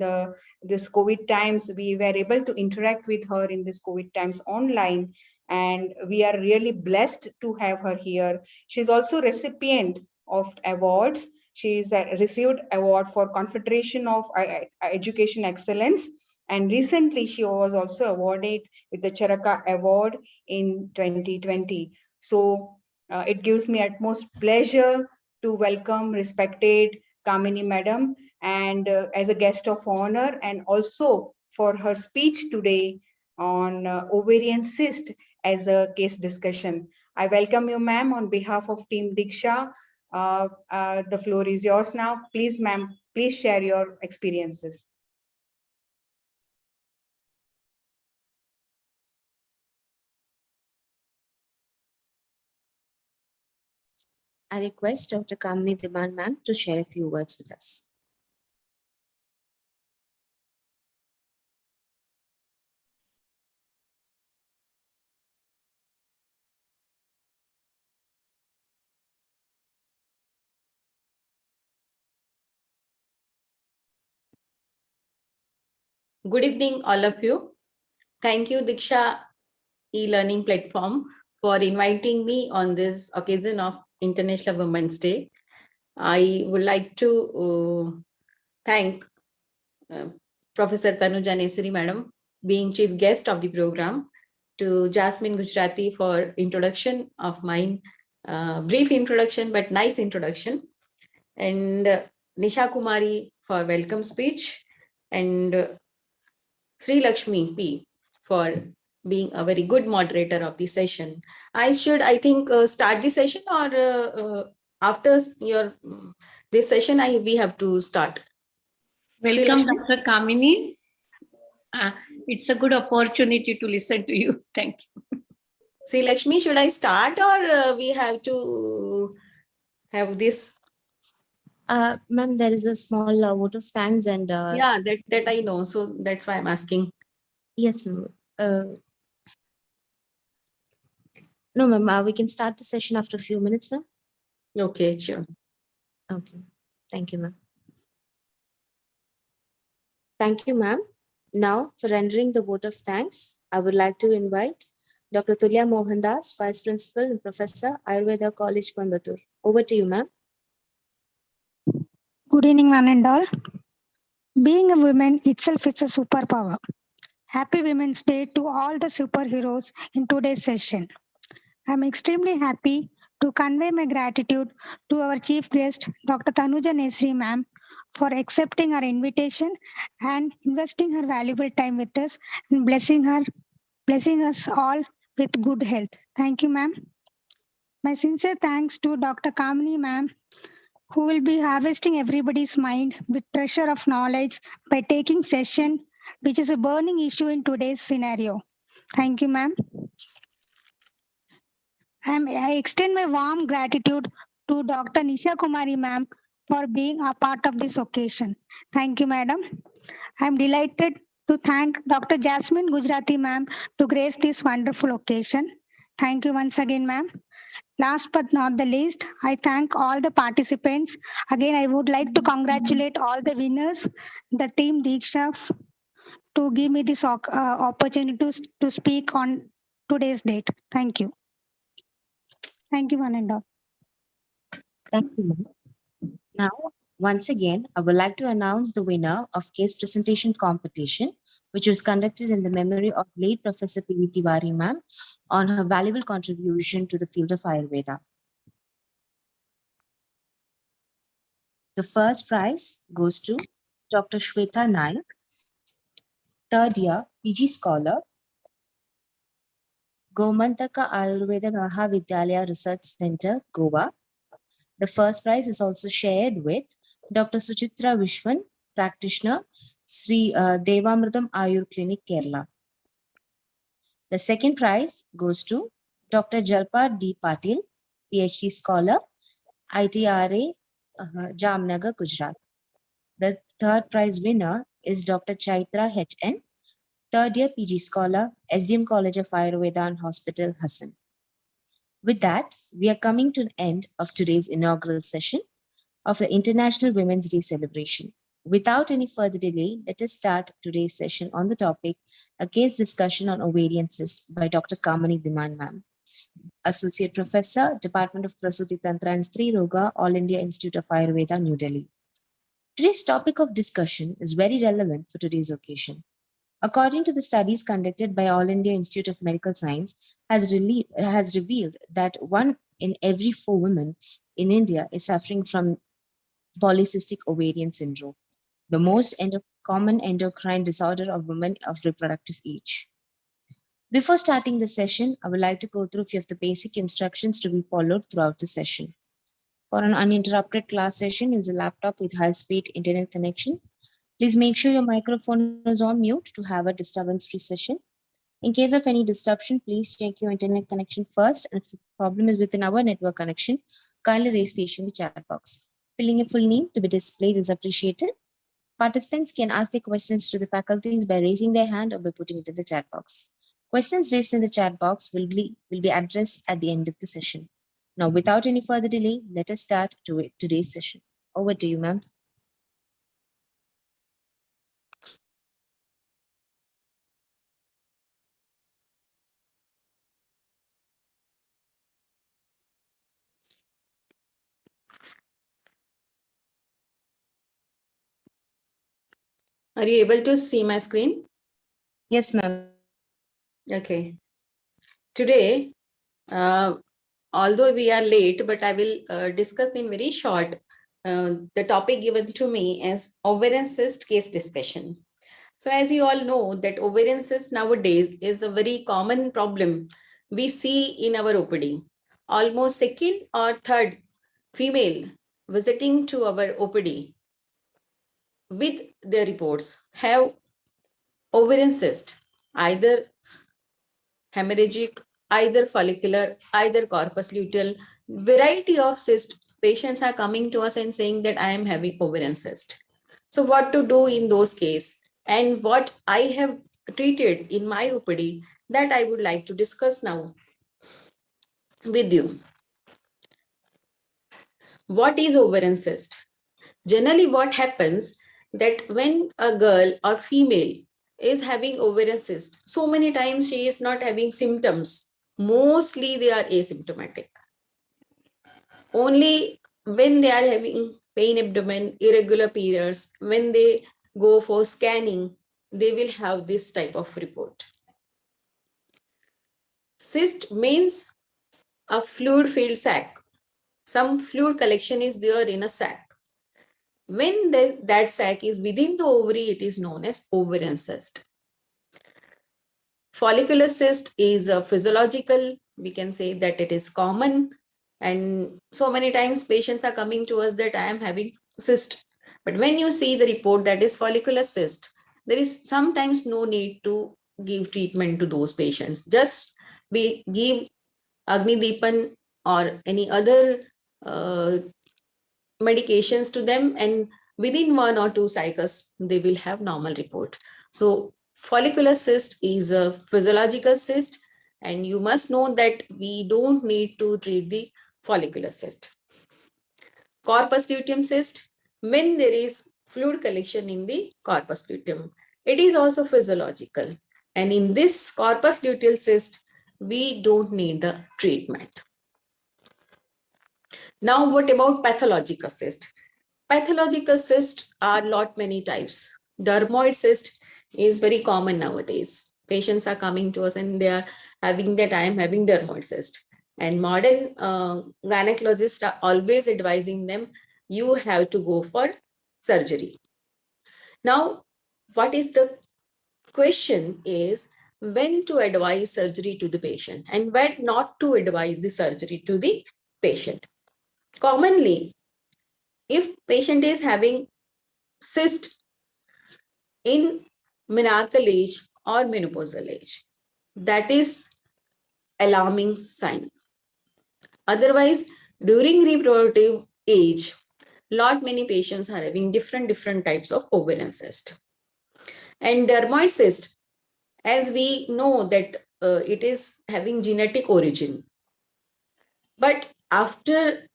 D: this COVID times. We were able to interact with her in this COVID times online, and we are really blessed to have her here. She's also recipient of awards. She's received award for Confederation of Education Excellence, and recently she was also awarded with the Charaka Award in 2020. So it gives me utmost pleasure to welcome respected Kamini Madam, and as a guest of honor, and also for her speech today on ovarian cyst as a case discussion. I welcome you, ma'am, on behalf of Team Diksha. The floor is yours now. Please, ma'am, please share your experiences.
A: I request Dr. Kamini Dhiman ma'am to share a few words with us.
G: Good evening, all of you. Thank you, DIKSHA E-Learning platform for inviting me on this occasion of International Women's Day. I would like to thank Professor Tanuja Nesari Madam, being chief guest of the program, to Jasmine Gujarati for introduction of mine, brief introduction, but nice introduction, and Nisha Kumari for welcome speech, and Sri Lakshmi P for being a very good moderator of the session. I think, start the session, or after your this session, we have to start. Sri
E: Welcome,
G: Lakshmi?
E: Dr. Kamini. It's a good opportunity to listen to you. Thank you.
G: Sri Lakshmi, should I start, or we have to have this?
A: Ma'am, there is a small vote of thanks and
G: Yeah, that I know. So that's why I'm asking.
A: yes, ma'am. No, ma'am, we can start the session after a few minutes, ma'am.
G: Okay, sure.
A: Okay. Thank you, ma'am. Thank you, ma'am. Now, for rendering the vote of thanks, I would like to invite Dr. Tulya Mohandas, Vice Principal and Professor, Ayurveda College, Coimbatore. Over to you, ma'am.
B: Good evening, one and all. Being a woman itself is a superpower. Happy Women's Day to all the superheroes in today's session. I'm extremely happy to convey my gratitude to our chief guest, Dr. Tanuja Nesri ma'am, for accepting our invitation and investing her valuable time with us and blessing us all with good health. Thank you, ma'am. My sincere thanks to Dr. Kamini ma'am, who will be harvesting everybody's mind with treasure of knowledge by taking session, which is a burning issue in today's scenario. Thank you, ma'am. I extend my warm gratitude to Dr. Nisha Kumari ma'am for being a part of this occasion. Thank you, madam. I'm delighted to thank Dr. Jasmine Gujarati ma'am to grace this wonderful occasion. Thank you once again, ma'am. Last but not the least, I thank all the participants. Again, I would like to congratulate all the winners, the team DIKSHA, to give me this opportunity to speak on today's date. Thank you. Thank you, one and all.
A: Thank you, ma'am. Now, once again, I would like to announce the winner of case presentation competition, which was conducted in the memory of late Professor P.V. Tiwari ma'am on her valuable contribution to the field of Ayurveda. The first prize goes to Dr. Shweta Naik, third year PG scholar, Gomantaka Ayurveda Mahavidyalaya Research Center, Goa. The first prize is also shared with Dr. Suchitra Vishwan, practitioner, Sri Devamridam Ayur Clinic, Kerala. The second prize goes to Dr. Jalpa D. Patil, PhD scholar, ITRA, Jamnagar, Gujarat. The third prize winner is Dr. Chaitra H.N., third year PG scholar, SDM College of Ayurveda and Hospital, Hassan. With that, we are coming to the end of today's inaugural session of the International Women's Day celebration. Without any further delay, let us start today's session on the topic, a case discussion on ovarian cyst by Dr. Kamini Diman ma'am, Associate Professor, Department of Prasuti Tantra and Stri Roga, All India Institute of Ayurveda, New Delhi. Today's topic of discussion is very relevant for today's occasion. According to the studies conducted by All India Institute of Medical Science, has revealed that 1 in every 4 women in India is suffering from polycystic ovarian syndrome, the most common endocrine disorder of women of reproductive age. Before starting the session, I would like to go through a few of the basic instructions to be followed throughout the session. For an uninterrupted class session, use a laptop with high-speed internet connection. Please make sure your microphone is on mute to have a disturbance-free session. In case of any disruption, please check your internet connection first. And if the problem is within our network connection, kindly raise the issue in the chat box. Filling a full name to be displayed is appreciated. Participants can ask their questions to the faculties by raising their hand or by putting it in the chat box. Questions raised in the chat box will be addressed at the end of the session. Now, without any further delay, let us start today's session. Over to you, ma'am.
G: Are you able to see my screen?
A: Yes, ma'am.
G: Okay. Today, although we are late, but I will discuss in very short. The topic given to me is ovarian cyst case discussion. So as you all know that ovarian cyst nowadays is a very common problem we see in our OPD. Almost second or third female visiting to our OPD with their reports have ovarian cyst, either hemorrhagic, either follicular, either corpus luteal, variety of cyst. Patients are coming to us and saying that I am having ovarian cyst. So what to do in those cases and what I have treated in my OPD, that I would like to discuss now with you. What is ovarian cyst? Generally what happens that when a girl or female is having ovarian cyst, so many times she is not having symptoms. Mostly they are asymptomatic. Only when they are having pain abdomen, irregular periods, when they go for scanning, they will have this type of report. Cyst means a fluid filled sac. Some fluid collection is there in a sac. When that sac is within the ovary, it is known as ovarian cyst. Follicular cyst is a physiological, we can say that it is common. And so many times patients are coming to us that I am having cyst. But when you see the report that is follicular cyst, there is sometimes no need to give treatment to those patients. Just give Agni Deepan or any other medications to them, and within 1 or 2 cycles, they will have normal report. So follicular cyst is a physiological cyst, and you must know that we don't need to treat the follicular cyst. Corpus luteum cyst, when there is fluid collection in the corpus luteum, it is also physiological. And in this corpus luteal cyst, we don't need the treatment. Now, what about pathological cyst? Pathological cysts are many types. Dermoid cyst is very common nowadays. Patients are coming to us and they are having that I am having dermoid cyst. And modern gynecologists are always advising them, you have to go for surgery. Now, what is the question is when to advise surgery to the patient and when not to advise the surgery to the patient. Commonly, if patient is having cyst in menarchal age or menopausal age, that is alarming sign. Otherwise, during reproductive age, many patients are having different types of ovarian cyst. And dermoid cyst, as we know that it is having genetic origin. But after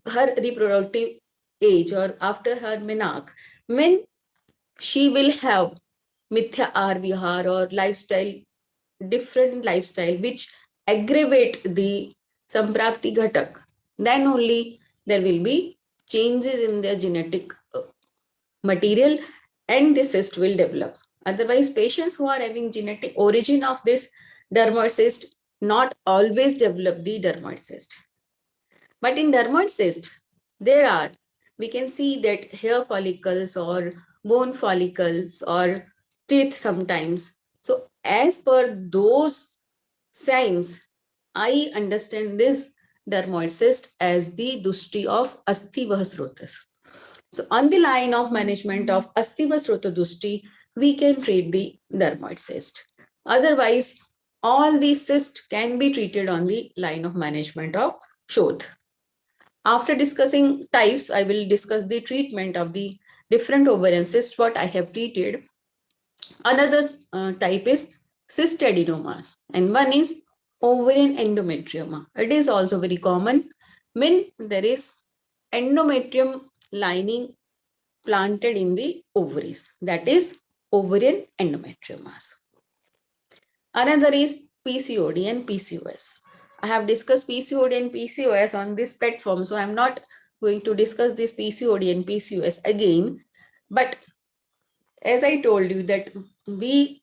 G: her reproductive age or after her menarche, when she will have mithya vihar or lifestyle, different lifestyle which aggravate the samprapti ghatak, then only there will be changes in their genetic material and the cyst will develop. Otherwise, patients who are having genetic origin of this dermoid cyst not always develop the dermoid cyst. But in dermoid cyst, we can see that hair follicles or bone follicles or teeth sometimes. So as per those signs, I understand this dermoid cyst as the dushti of astiva srotas. So on the line of management of astiva srota dushti, we can treat the dermoid cyst. Otherwise, all these cysts can be treated on the line of management of Shodh. After discussing types, I will discuss the treatment of the different ovarian cysts, what I have treated. Another type is cystadenomas, and one is ovarian endometrioma. It is also very common when there is endometrium lining planted in the ovaries, that is ovarian endometriomas. Another is PCOD and PCOS. I have discussed PCOD and PCOS on this platform, so I'm not going to discuss this PCOD and PCOS again. But as I told you that we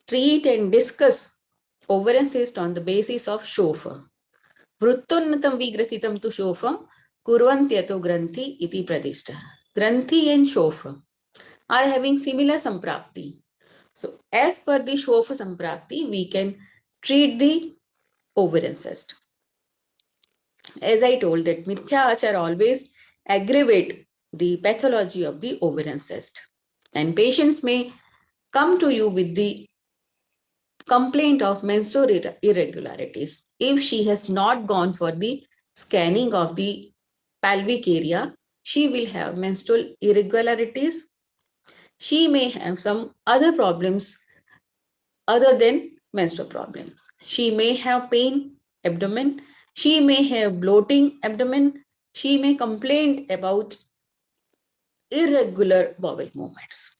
G: treat and discuss ovarian cyst on the basis of shofa. Vruttonnatam vigratitam tu shofam kurvantyato granthi iti pradishta. Granthi and shofa are having similar samprapti. So as per the shofa samprapti, we can treat the ovarian cyst. As I told that mithya achar always aggravate the pathology of the ovarian cyst. And patients may come to you with the complaint of menstrual irregularities. If she has not gone for the scanning of the pelvic area, she will have menstrual irregularities. She may have some other problems other than menstrual problems. She may have pain abdomen. She may have bloating abdomen. She may complain about irregular bowel movements.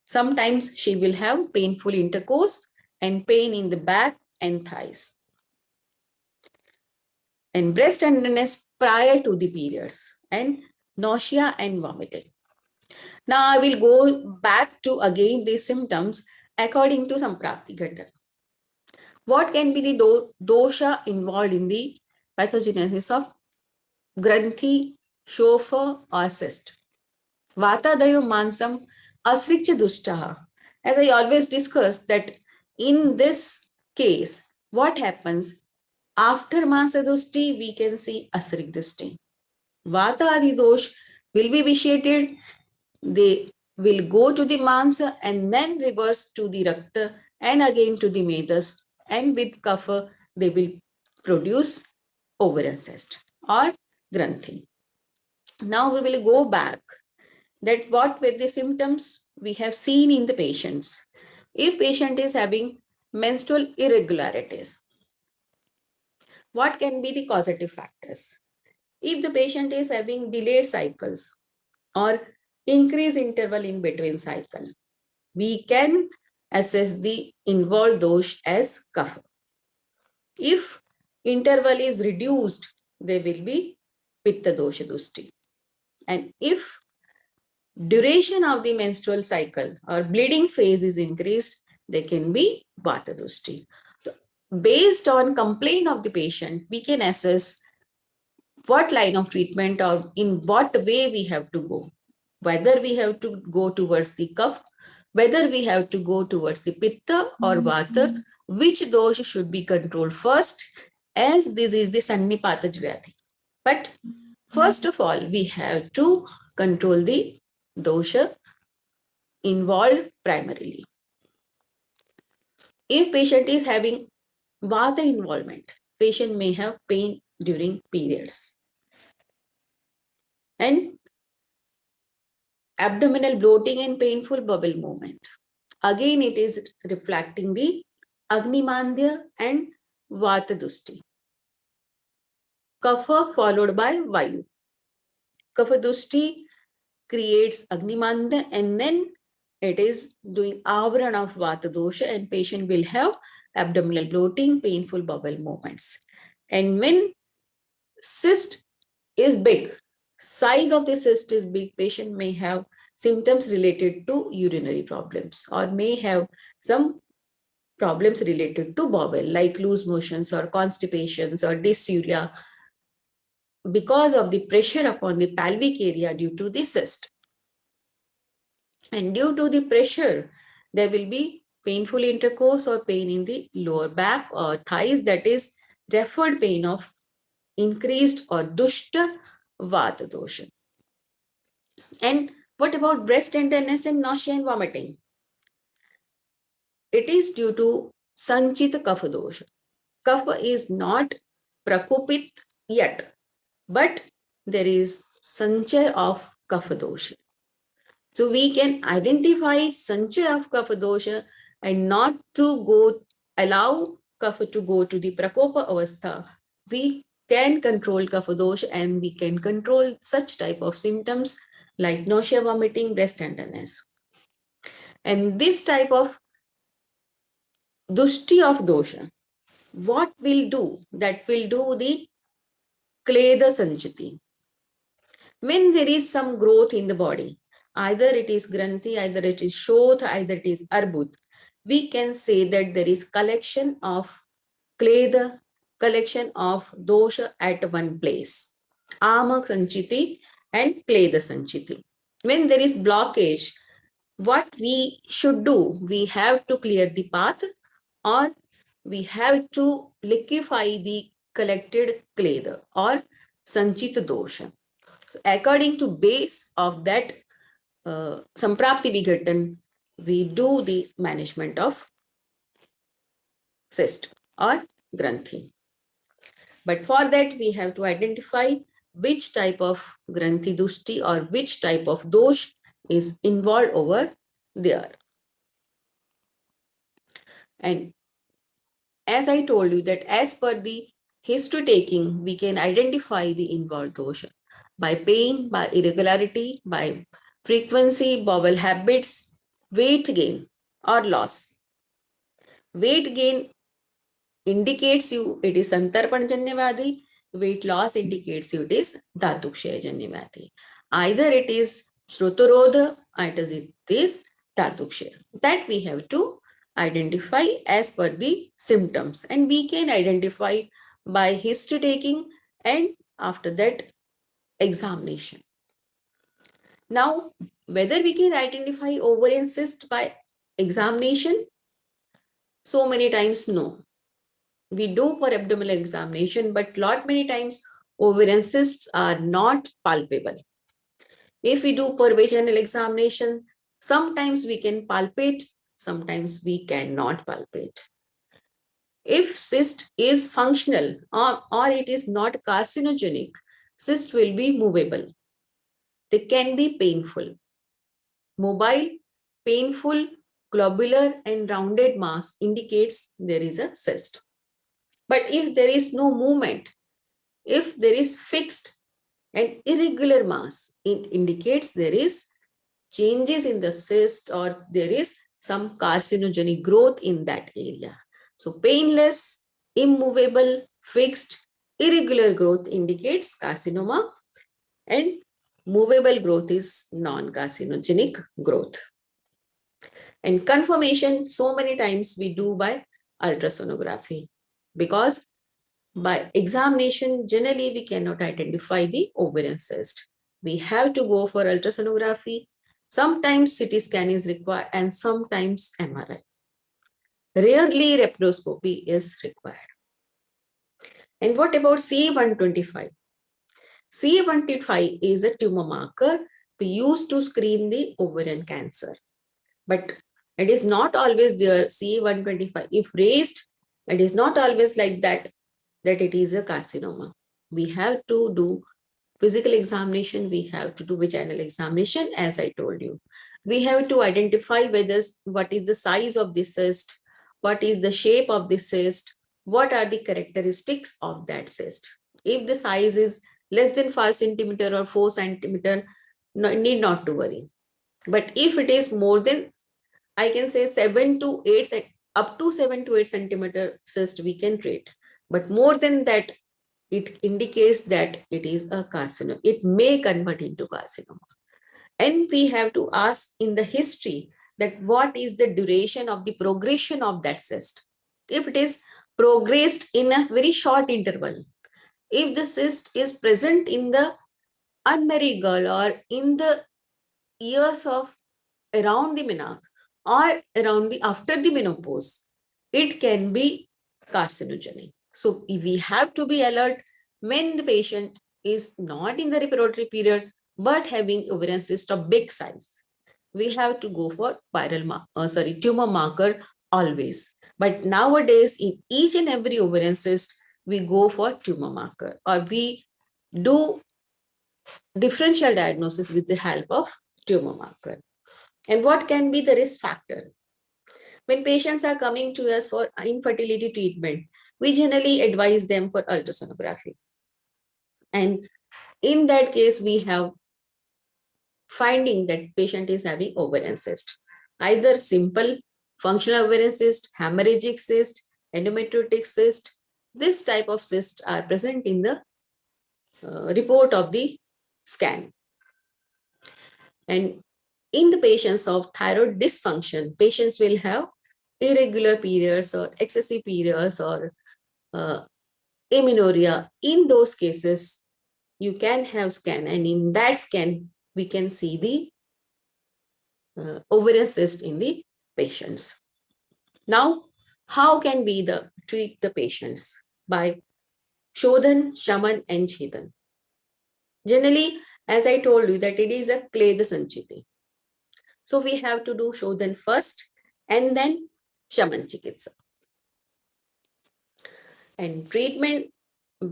G: Sometimes she will have painful intercourse and pain in the back and thighs. And breast tenderness prior to the periods and nausea and vomiting. Now I will go back to again these symptoms according to Samprapti Ghata. What can be the dosha involved in the pathogenesis of Granthi, Shofa or cyst? Vatadayo mansam asricha dushtaha. As I always discuss that in this case, what happens after Mansadushti, we can see Asrik Dushti. Vata Adi Dosh will be vitiated. They will go to the Mansa and then reverse to the Rakta and again to the Medas. And with Kapha, they will produce ovarian cyst or Granthi. Now we will go back that what were the symptoms we have seen in the patients. If patient is having menstrual irregularities, what can be the causative factors? If the patient is having delayed cycles or increased interval in between cycle, we can assess the involved dosh as kapha. If interval is reduced, there will be pitta dosha dushti. And if duration of the menstrual cycle or bleeding phase is increased, there can be vata dushti. So, based on complaint of the patient, we can assess what line of treatment or in what way we have to go. Whether we have to go towards the kapha, whether we have to go towards the pitta or vata, which dosha should be controlled first, as this is the sannipata vyadhi. But first of all, we have to control the dosha involved primarily. If patient is having vata involvement, patient may have pain during periods. And abdominal bloating and painful bowel movement. Again, it is reflecting the Agnimandya and Vata Dushti. Kapha followed by Vayu. Kapha Dushti creates Agnimandya and then it is doing Avaran of Vata Dosha and patient will have abdominal bloating, painful bowel movements. And when cyst is big, size of the cyst is big, patient may have symptoms related to urinary problems or may have some problems related to bowel like loose motions or constipations or dysuria because of the pressure upon the pelvic area due to the cyst. And due to the pressure, there will be painful intercourse or pain in the lower back or thighs, that is referred pain of increased or dushta vata dosha. And what about breast tenderness and nausea and vomiting? It is due to sanchita kapha dosha. Kapha is not prakopit yet, but there is sanchaya of kapha dosha. So we can identify sanchaya of kapha dosha and not to allow kapha to go to the prakopa avastha. We can control kapha dosha and we can control such type of symptoms like nausea, vomiting, breast tenderness. And this type of dushti of dosha, what will do? That will do the kleda sanchiti. When there is some growth in the body, either it is Granthi, either it is Shoth, either it is Arbut, we can say that there is collection of kleda, collection of dosha at one place. Ama Sanchiti and kleda Sanchiti. When there is blockage, what we should do, we have to clear the path, or we have to liquefy the collected kleda or sanchita dosha. So according to base of that samprapti vigatan, we do the management of cyst or granthi. But for that, we have to identify which type of granthi dushti or which type of dosh is involved over there. And as I told you that as per the history taking, we can identify the involved dosha by pain, by irregularity, by frequency, bowel habits, weight gain or loss. Weight gain indicates you it is Santarpan Janyavadi, weight loss indicates you it is Dhatukshaya Janyavadi. Either it is Shruturodha or it is Dhatukshaya. That we have to identify as per the symptoms, and we can identify by history taking and after that examination. Now, whether we can identify ovarian cyst by examination, so many times no. We do for abdominal examination, but lot many times ovarian cysts are not palpable. If we do for vaginal examination, sometimes we can palpate, sometimes we cannot palpate. If cyst is functional or it is not carcinogenic, cyst will be movable. They can be painful. Mobile, painful, globular and rounded mass indicates there is a cyst. But if there is no movement, if there is fixed and irregular mass, it indicates there is changes in the cyst or there is some carcinogenic growth in that area. So painless, immovable, fixed, irregular growth indicates carcinoma, and movable growth is non-carcinogenic growth. And confirmation, so many times we do by ultrasonography, because by examination, generally we cannot identify the ovarian cyst. We have to go for ultrasonography. Sometimes CT scan is required and sometimes MRI. Rarely laparoscopy is required. And what about CA-125? CA-125 is a tumor marker we use to screen the ovarian cancer. But it is not always there. CA-125, if raised, it is not always like that it is a carcinoma. We have to do physical examination, we have to do vaginal examination, as I told you. We have to identify what is the size of the cyst, what is the shape of the cyst, what are the characteristics of that cyst. If the size is less than 5 centimeter or 4 centimeter, no, need not to worry. But if it is more than, I can say 7 to 8, up to 7 to 8 centimeter cyst, we can treat. But more than that, it indicates that it is a carcinoma. It may convert into carcinoma. And we have to ask in the history that what is the duration of the progression of that cyst. If it is progressed in a very short interval, if the cyst is present in the unmarried girl or in the years of around the menarche or around the after the menopause, it can be carcinogenic. So we have to be alert when the patient is not in the reproductive period but having ovarian cyst of big size. We have to go for tumor marker always. But nowadays, in each and every ovarian cyst, we go for tumor marker, or we do differential diagnosis with the help of tumor marker. And what can be the risk factor? When patients are coming to us for infertility treatment, we generally advise them for ultrasonography. And in that case, we have finding that patient is having ovarian cyst, either simple functional ovarian cyst, hemorrhagic cyst, endometriotic cyst. This type of cysts are present in the report of the scan. And in the patients of thyroid dysfunction, patients will have irregular periods or excessive periods or amenorrhea. In those cases, you can have scan, and in that scan, we can see the ovarian cyst in the patients. Now, how can we treat the patients? By Shodhan, Shaman, and Chedan. Generally, as I told you, that it is a Kleda Sanchiti. So we have to do Shodhan first and then Shaman Chikitsa. And treatment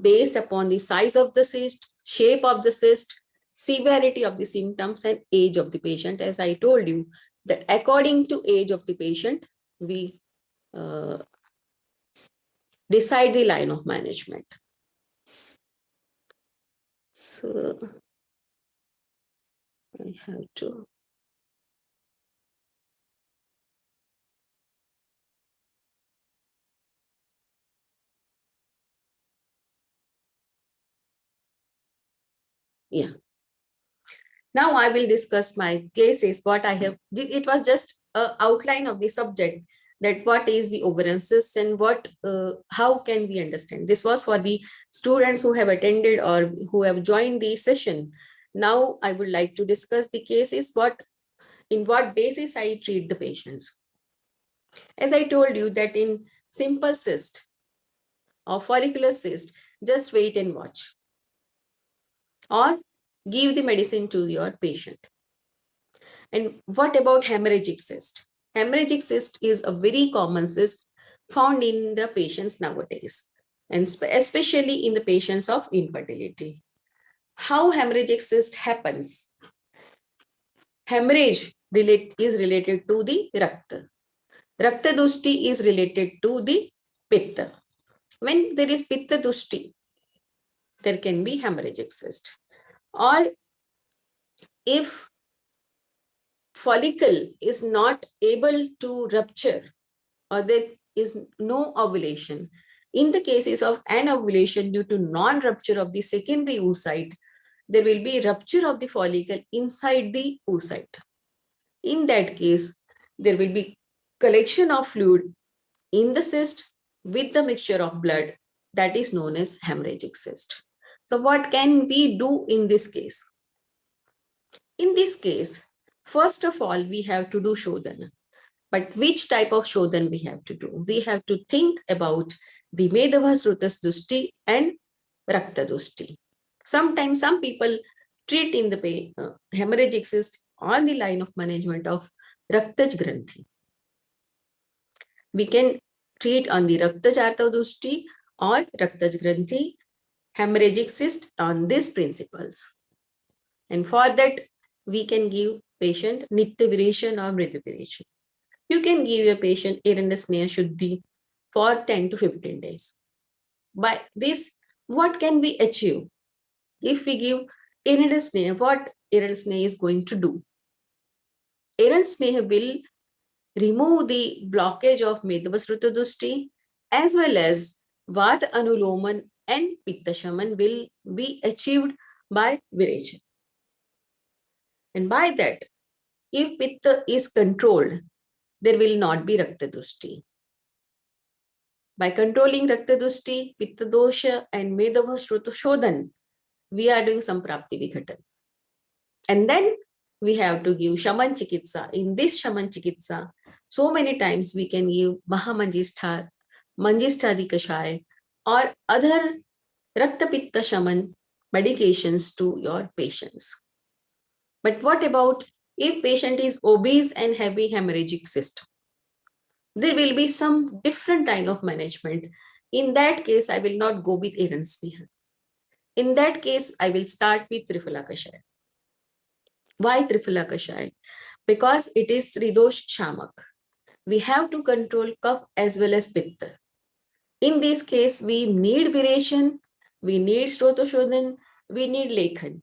G: based upon the size of the cyst, shape of the cyst, severity of the symptoms, and age of the patient. As I told you, that according to age of the patient, we decide the line of management. So I have to. Yeah. Now I will discuss my cases, what I have. It was just an outline of the subject, that what is the ovarian cyst and how can we understand. This was for the students who have attended or who have joined the session. Now I would like to discuss the cases, in what basis I treat the patients. As I told you that in simple cyst or follicular cyst, just wait and watch, or give the medicine to your patient. And what about hemorrhagic cyst? Hemorrhagic cyst is a very common cyst found in the patients nowadays, and especially in the patients of infertility. How hemorrhagic cyst happens? Hemorrhage is related to the Rakta. Rakta Dushti is related to the Pitta. When there is Pitta Dushti, there can be hemorrhagic cyst. Or if follicle is not able to rupture, or there is no ovulation. In the cases of anovulation due to non-rupture of the secondary oocyte, there will be rupture of the follicle inside the oocyte. In that case, there will be collection of fluid in the cyst with the mixture of blood, that is known as hemorrhagic cyst. So what can we do in this case? In this case, first of all, we have to do Shodhana. But which type of Shodhan we have to do? We have to think about the Medava Srutas Dushti and Rakta Dushti. Sometimes some people treat in the hemorrhagic cyst on the line of management of Raktaj Granthi. We can treat on the Raktaj Artha Dushti or Raktaj Granthi hemorrhagic cyst on these principles. And for that, we can give patient Nitya Vireshan or Mridha Vireshan. You can give your patient Eranda Sneha Shuddhi for 10 to 15 days. By this, what can we achieve? If we give Eranda Sneha, what Eranda Sneha is going to do? Eranda Sneha will remove the blockage of Medavasruta Dushti, as well as Vata Anuloman and Pitta Shaman will be achieved by Vireshan. And by that, if Pitta is controlled, there will not be Rakta Dushti. By controlling Rakta Dushti, Pitta Dosha, and Medava Shruta Shodhan, we are doing some Prapti Vighatan. And then we have to give Shaman Chikitsa. In this Shaman Chikitsa, so many times we can give Mahamanjistha, Manjisthadi Kashaya, or other Rakta Pitta Shaman medications to your patients. But what about if patient is obese and heavy hemorrhagic cyst? There will be some different kind of management. In that case, I will not go with Eranda Sneha. In that case, I will start with Triphala Kashaya. Why Triphala Kashaya? Because it is Tridosh Shamak. We have to control cough as well as pitta. In this case, we need Vireshan, we need Strotoshodhan, we need Lekhan.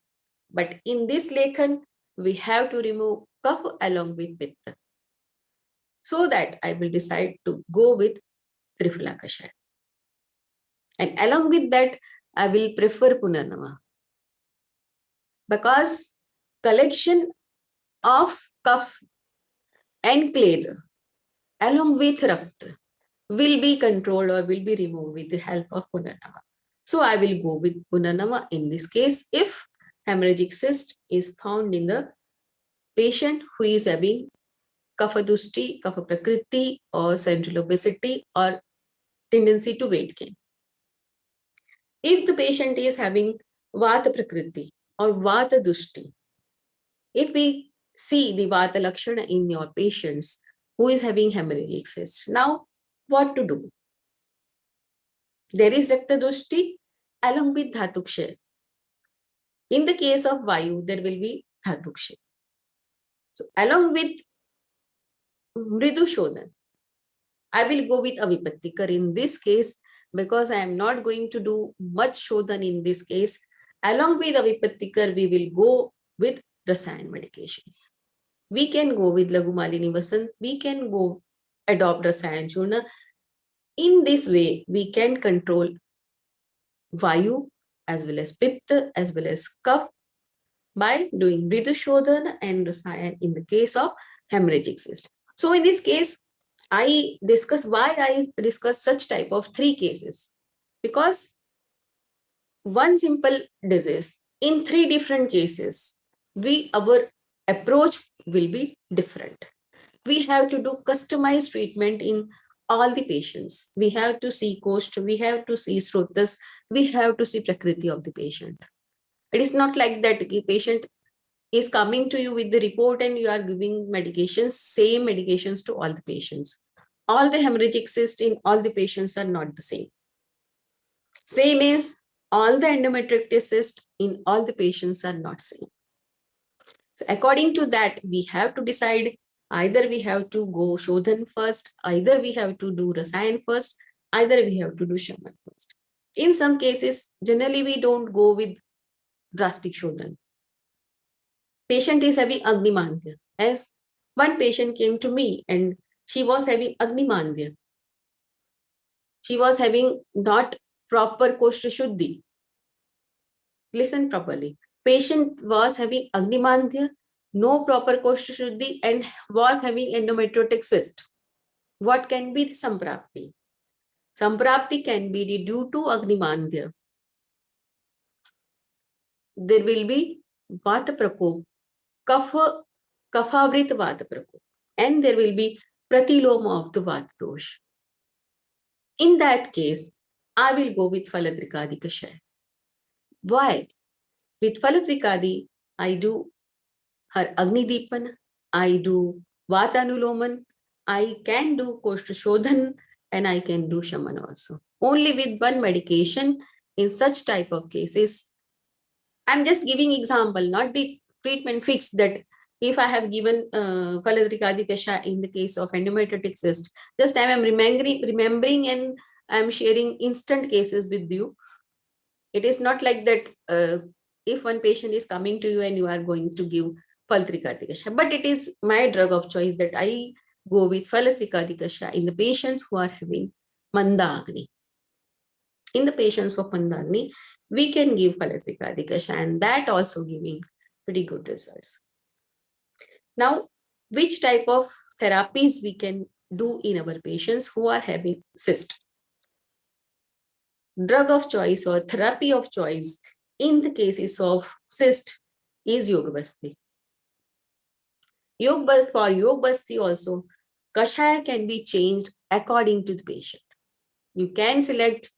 G: But in this Lekhan, we have to remove cough along with pitta. So that I will decide to go with Triphala Kashaya. And along with that, I will prefer Punarnama. Because collection of cough and kledha along with rakta will be controlled or will be removed with the help of punarnava. So I will go with punarnava in this case if hemorrhagic cyst is found in the patient who is having kapha dushti, kapha prakriti, or central obesity or tendency to weight gain. If the patient is having vata prakriti or vata dushti, if we see the vata lakshana in your patients who is having hemorrhagic cyst, now what to do? There is rakta dushti along with dhatukshay. In the case of vayu, there will be dhatukshay. So along with mridu shodhan, I will go with avipattikar in this case because I am not going to do much shodhan in this case. Along with avipattikar, we will go with rasayan medications. We can go with Laghu Malini Vasant. We can go adopt rasayan churna. In this way, we can control vayu as well as pitta as well as kapha by doing mridu shodhan and rasayan in the case of hemorrhagic cyst. So in this case, I discuss why I discuss such type of 3 cases, because one simple disease in 3 different cases, our approach will be different. We have to do customized treatment in all the patients. We have to see cost, we have to see srotas, we have to see prakriti of the patient. It is not like that the patient is coming to you with the report and you are giving medications, same medications to all the patients. All the hemorrhagic cysts in all the patients are not the same. Same is all the endometriotic cysts in all the patients are not same. So according to that, we have to decide either we have to go shodhan first, either we have to do rasayan first, either we have to do shaman first. In some cases, generally we don't go with drastic shodhan. Patient is having Agnimandya. As one patient came to me and she was having Agnimandya. She was having not proper Kostra Shuddhi. Listen properly. Patient was having Agnimandya, no proper Kostra Shuddhi, and was having endometriotic cyst. What can be the Samprapti? Samprapti can be due to Agnimandya. There will be Vata Prakop, Kaphavrit Vata Prakop, and there will be Pratiloma of the Vata Dosh. In that case, I will go with Phalatrikadi Kashaya. Why? With Phalatrikadi, I do her Agni Deepan, I do Vatanuloman, I can do Koshta Shodhan, and I can do Shaman also. Only with one medication in such type of cases. I'm just giving example, not the treatment fixed that if I have given Phalatrikadi Kashaya in the case of endometriotic cyst, just I am remembering and I'm sharing instant cases with you. It is not like that if one patient is coming to you and you are going to give Phalatrikadi Kashaya, but it is my drug of choice that I go with Phalatrikadi Kashaya in the patients who are having Manda Agni. In the patients of Manda Agni, we can give Phalatrikadi Kashaya and that also giving pretty good results. Now, which type of therapies we can do in our patients who are having cyst? Drug of choice or therapy of choice in the cases of cyst is Yoga Basti. For Yoga Basti also, Kashaya can be changed according to the patient. You can select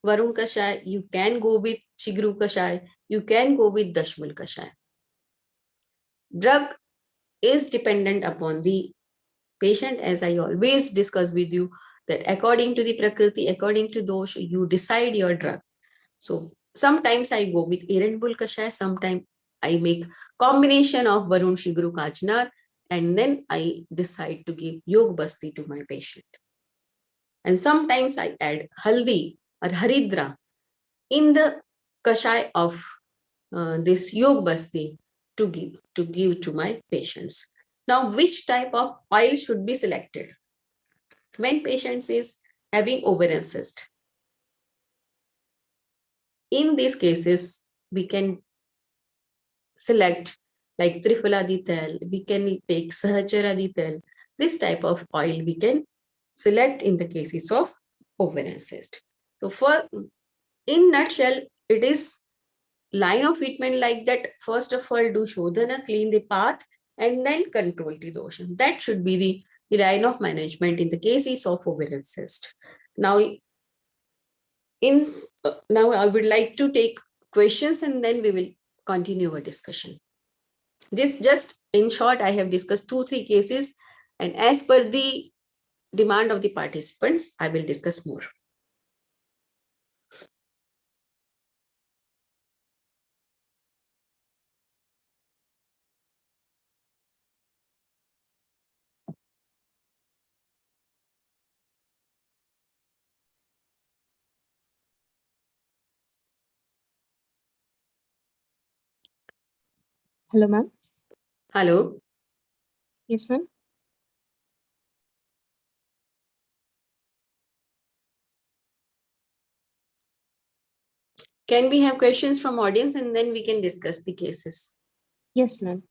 G: Varun Kashaya, you can go with Shigru Kashaya, you can go with Dashmal Kashaya. Drug is dependent upon the patient, as I always discuss with you, that according to the Prakriti, according to Dosh, you decide your drug. So sometimes I go with Erendbul Kashaya, sometimes I make combination of Varun, Shigru, Kachnar, and then I decide to give Yog Basti to my patient. And sometimes I add Haldi or Haridra in the Kashaya of this Yog Basti to give to my patients. Now, which type of oil should be selected when patients is having ovarian cyst? In these cases, we can select like Trifaladi tel, we can take Sahacharadi tel. This type of oil we can select in the cases of ovarian cyst. So in nutshell, it is line of treatment like that. First of all, do Shodhana, clean the path, and then control the dosha. That should be the line of management in the cases of ovarian cyst. Now, now I would like to take questions and then we will continue our discussion. This just in short, I have discussed 2-3 cases, and as per the demand of the participants, I will discuss more.
A: Hello, ma'am.
G: Hello.
A: Yes, ma'am.
G: Can we have questions from audience and then we can discuss the cases?
A: Yes, ma'am.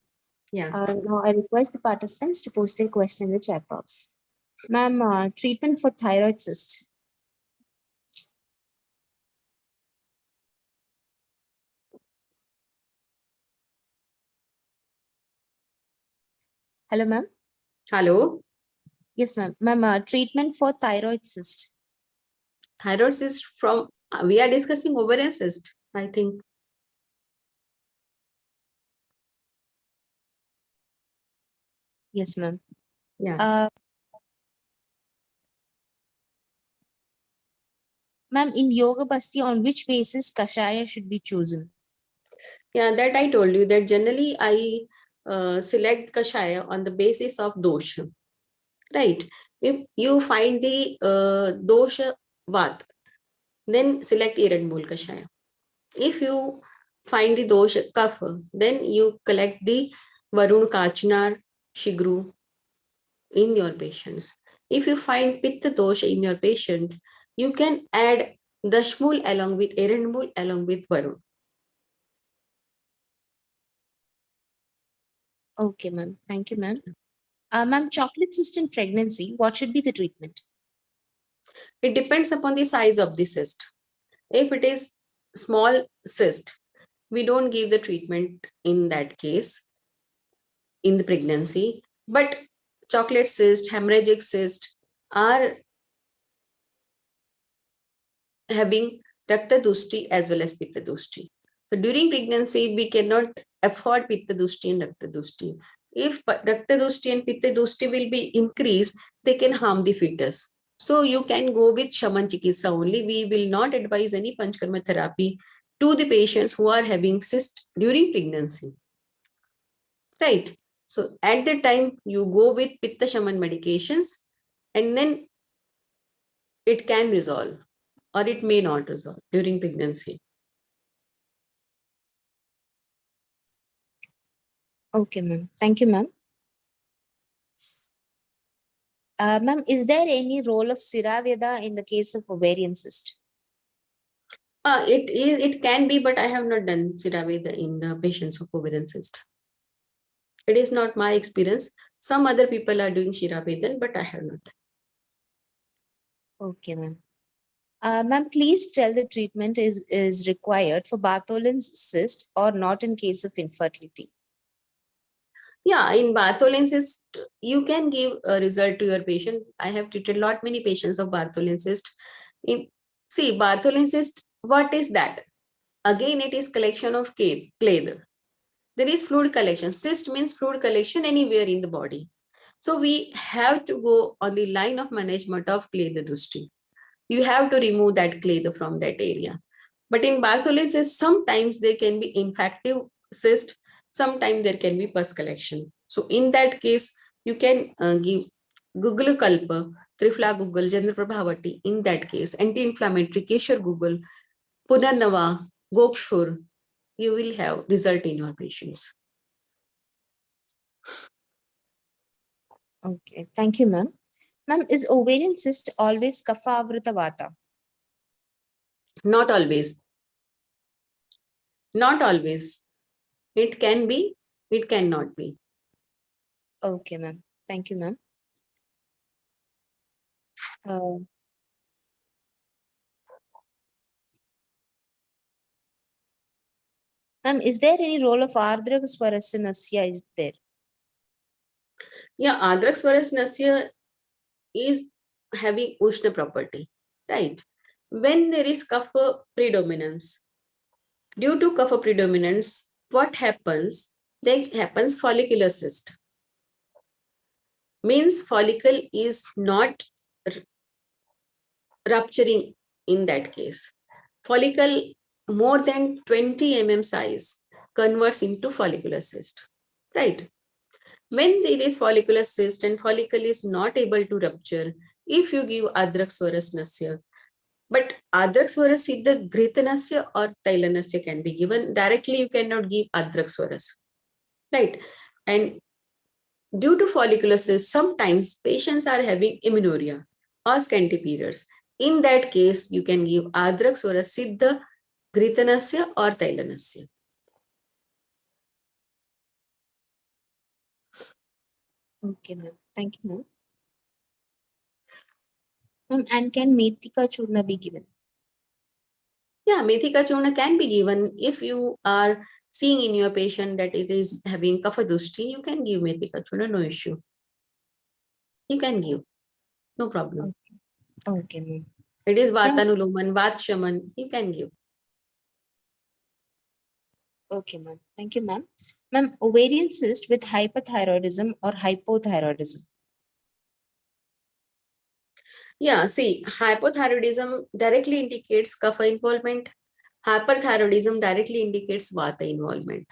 G: Yeah.
A: Now I request the participants to post their question in the chat box. Ma'am, treatment for thyroid cyst. Hello, ma'am.
G: Hello.
A: Yes, ma'am. Ma'am, treatment for thyroid cyst.
G: Thyroid cyst from, we are discussing ovarian cyst, I think.
A: Yes, ma'am.
G: Yeah.
A: Ma'am, in Yoga Basti, on which basis Kashaya should be chosen?
G: Yeah, that I told you that generally I select Kashaya on the basis of dosha, right? If you find the dosha Vat, then select Iradmul Kashaya. If you find the dosha Kapha, then you collect the Varun Kachnar Shigru in your patients. If you find Pitta dosha in your patient, you can add Dashmul along with Erandmul along with Varun.
A: Okay, ma'am. Thank you, ma'am. Ma'am, chocolate cyst in pregnancy, what should be the treatment?
G: It depends upon the size of the cyst. If it is small cyst, we don't give the treatment in that case in the pregnancy. But chocolate cyst, hemorrhagic cyst are having Rakta Dushti as well as Pitta Dushti. So during pregnancy, we cannot afford Pitta Dushti and Rakta Dushti. If Rakta Dushti and Pitta Dushti will be increased, they can harm the fetus. So you can go with Shaman Chikitsa only. We will not advise any Panchkarma therapy to the patients who are having cyst during pregnancy. Right. So at the time, you go with Pitta Shaman medications and then it can resolve or it may not resolve during pregnancy.
A: Okay, ma'am. Thank you, ma'am. Ma'am, is there any role of Siraveda in the case of ovarian cyst?
G: It can be, but I have not done Siraveda in the patients of ovarian cyst. It is not my experience. Some other people are doing Shiravedan, but I have not.
A: Okay, ma'am. Ma'am, please tell the treatment is required for Bartholin's cyst or not in case of infertility.
G: Yeah, in Bartholin cyst, you can give a result to your patient. I have treated many patients of Bartholin cyst. See, Bartholin cyst, what is that? Again, it is collection of clay. There is fluid collection. Cyst means fluid collection anywhere in the body. So we have to go on the line of management of clay drusti. You have to remove that clay from that area. But in Bartholin cyst, sometimes there can be infective cyst, sometimes there can be pus collection. So in that case, you can give Google Kalpa, Trifla Google, Jandra Prabhavati. In that case, anti-inflammatory Keshar Google, Punarnava, Gokshur, you will have result in your patients.
A: Okay, thank you, ma'am. Ma'am, is ovarian cyst always Kapha Avrita Vata?
G: Not always. Not always. It can be It cannot be.
A: Okay, ma'am. Thank you, ma'am. Uh, Ma'am, is there any role of Ardrakaswarasya is there?
G: Yeah, Adrakaswarasya is having Ushna property, right? When there is Kapha predominance, due to Kapha predominance, what happens? There happens follicular cyst. Means follicle is not rupturing in that case. Follicle more than 20 mm size converts into follicular cyst, right? When there is follicular cyst and follicle is not able to rupture, if you give Adrakaswarasya, but Adrakaswarasya, Ghritanasya or Tailanasya can be given. Directly you cannot give Adrakaswaras, right? And due to follicular cyst, sometimes patients are having amenorrhea or scanty periods. In that case, you can give Adrakaswarasya, Ghritanasya or Tailanasya.
A: Okay, ma'am. Thank you, ma'am. Ma'am, and can Methika Churna be given?
G: Yeah, Methika Churna can be given if you are seeing in your patient that it is having Kaphadushti, you can give Methika Churna, no issue. You can give, no problem.
A: Okay, ma'am.
G: It is Vatanuloman, Vatshaman, you can give.
A: Okay, ma'am. Thank you, ma'am. Ma'am, ovarian cyst with hyperthyroidism or hypothyroidism?
G: Yeah, see, hypothyroidism directly indicates kapha involvement. Hyperthyroidism directly indicates vata involvement.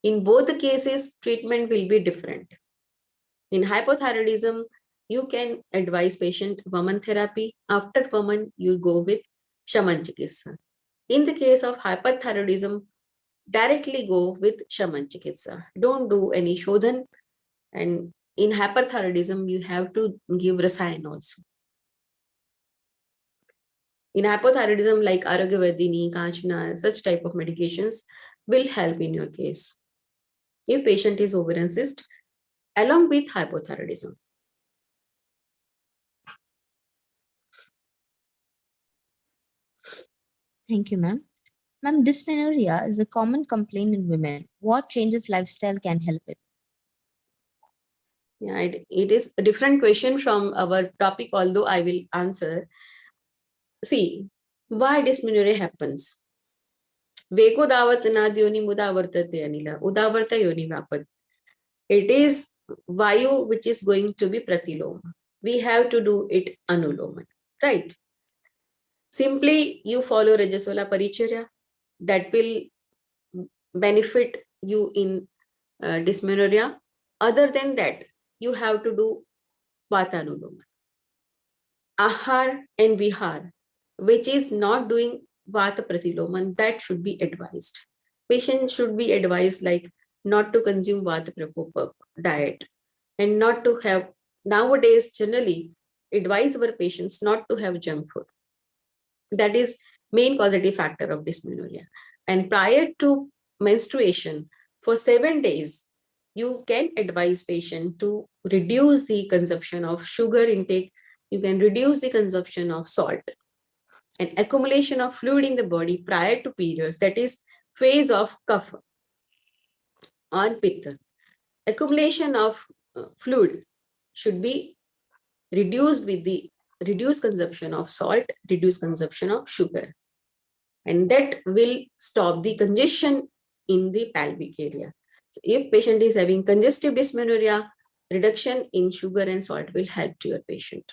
G: In both the cases, treatment will be different. In hypothyroidism, you can advise patient Vaman therapy. After Vaman, you go with Shaman Chikitsa. In the case of hyperthyroidism, directly go with Shaman Chikitsa. Don't do any Shodhan. And in hyperthyroidism, you have to give Rasayan also. In hypothyroidism, like Arogyavardhini, Kanchana, such type of medications will help in your case. If patient is ovarian cyst, along with hypothyroidism.
A: Thank you, ma'am. Ma'am, dysmenorrhea is a common complaint in women. What change of lifestyle can help it?
G: Yeah, it is a different question from our topic, although I will answer. See, why dysmenorrhea happens? Veko davat nadyoni mudavartate anila, udavarta yoni vapat. It is vayu which is going to be pratiloma. We have to do it anuloma, right? Simply you follow Rajasola Paricharya, that will benefit you in dysmenorrhea. Other than that, you have to do Vatanuloma. Ahar and Vihar, which is not doing Vata Pratiloman, that should be advised. Patient should be advised like not to consume Vata Prakopa diet and not to have, nowadays generally advise our patients not to have junk food. That is main causative factor of dysmenorrhea. And prior to menstruation, for 7 days, you can advise patient to reduce the consumption of sugar intake. You can reduce the consumption of salt and accumulation of fluid in the body prior to periods. That is phase of kapha on pitta. Accumulation of fluid should be reduced with the reduced consumption of salt, reduced consumption of sugar. And that will stop the congestion in the pelvic area. So if patient is having congestive dysmenorrhea, reduction in sugar and salt will help to your patient.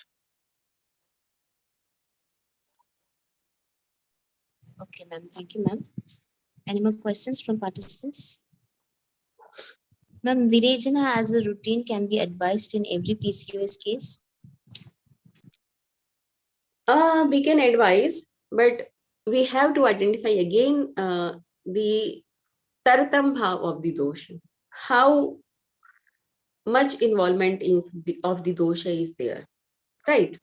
A: Okay, ma'am. Thank you, ma'am. Any more questions from participants? Ma'am, Virejana as a routine can be advised in every PCOS case?
G: We can advise, but we have to identify again the taratam bhav of the dosha. How much involvement of the dosha is there, right?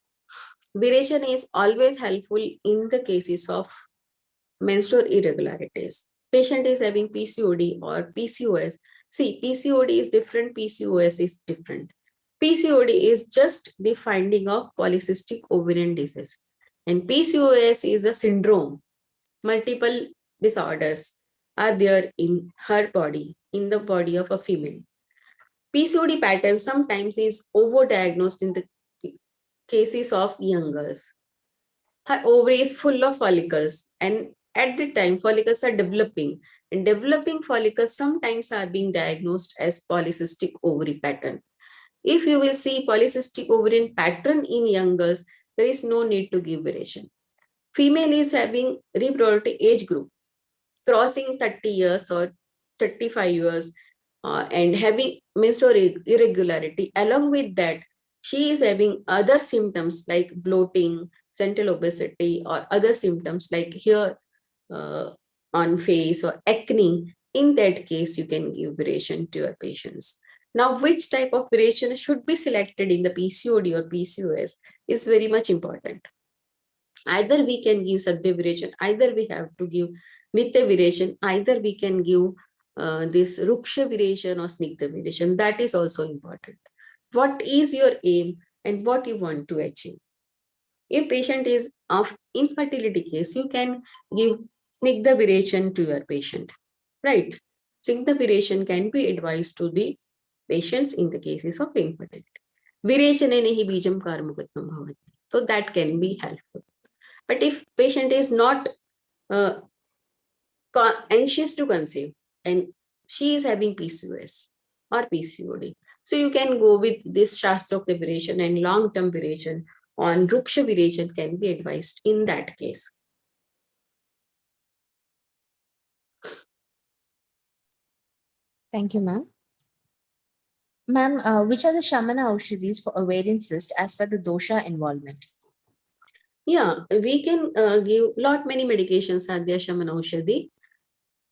G: Vireshana is always helpful in the cases of menstrual irregularities. patient is having PCOD or PCOS. See, PCOD is different, PCOS is different. PCOD is just the finding of polycystic ovarian disease. And PCOS is a syndrome. Multiple disorders are there in her body, in the body of a female. PCOD pattern sometimes is overdiagnosed in the cases of young girls. Her ovary is full of follicles, and at the time follicles are developing, and developing follicles sometimes are being diagnosed as polycystic ovary pattern. If you will see polycystic ovarian pattern in young girls, there is no need to give viration. Female is having reproductive age group crossing 30 years or 35 years and having menstrual irregularity. Along with that, she is having other symptoms like bloating, central obesity, or other symptoms like hair on face or acne. In that case, you can give viration to your patients. Now, which type of viration should be selected in the PCOD or PCOS is very much important. Either we can give Sadhya viration, either we have to give Nitya viration, either we can give this Ruksha viration or Snigdha viration. That is also important. What is your aim and what you want to achieve? If patient is of infertility case, you can give Snigdha viration to your patient, right? Snigdha viration can be advised to the patients in the cases of infertility. Vireshane hi bijam karmugatvam bhavati. So that can be helpful. But if patient is not anxious to conceive and she is having PCOS or PCOD, so you can go with this Shastrokta viration, and long-term viration on Ruksha viration can be advised in that case.
A: Thank you, ma'am. Ma'am, which are the Shamana Aushadhis for ovarian cyst as per the dosha involvement?
G: Yeah, we can give lot many medications are there, Shamana Aushadhi.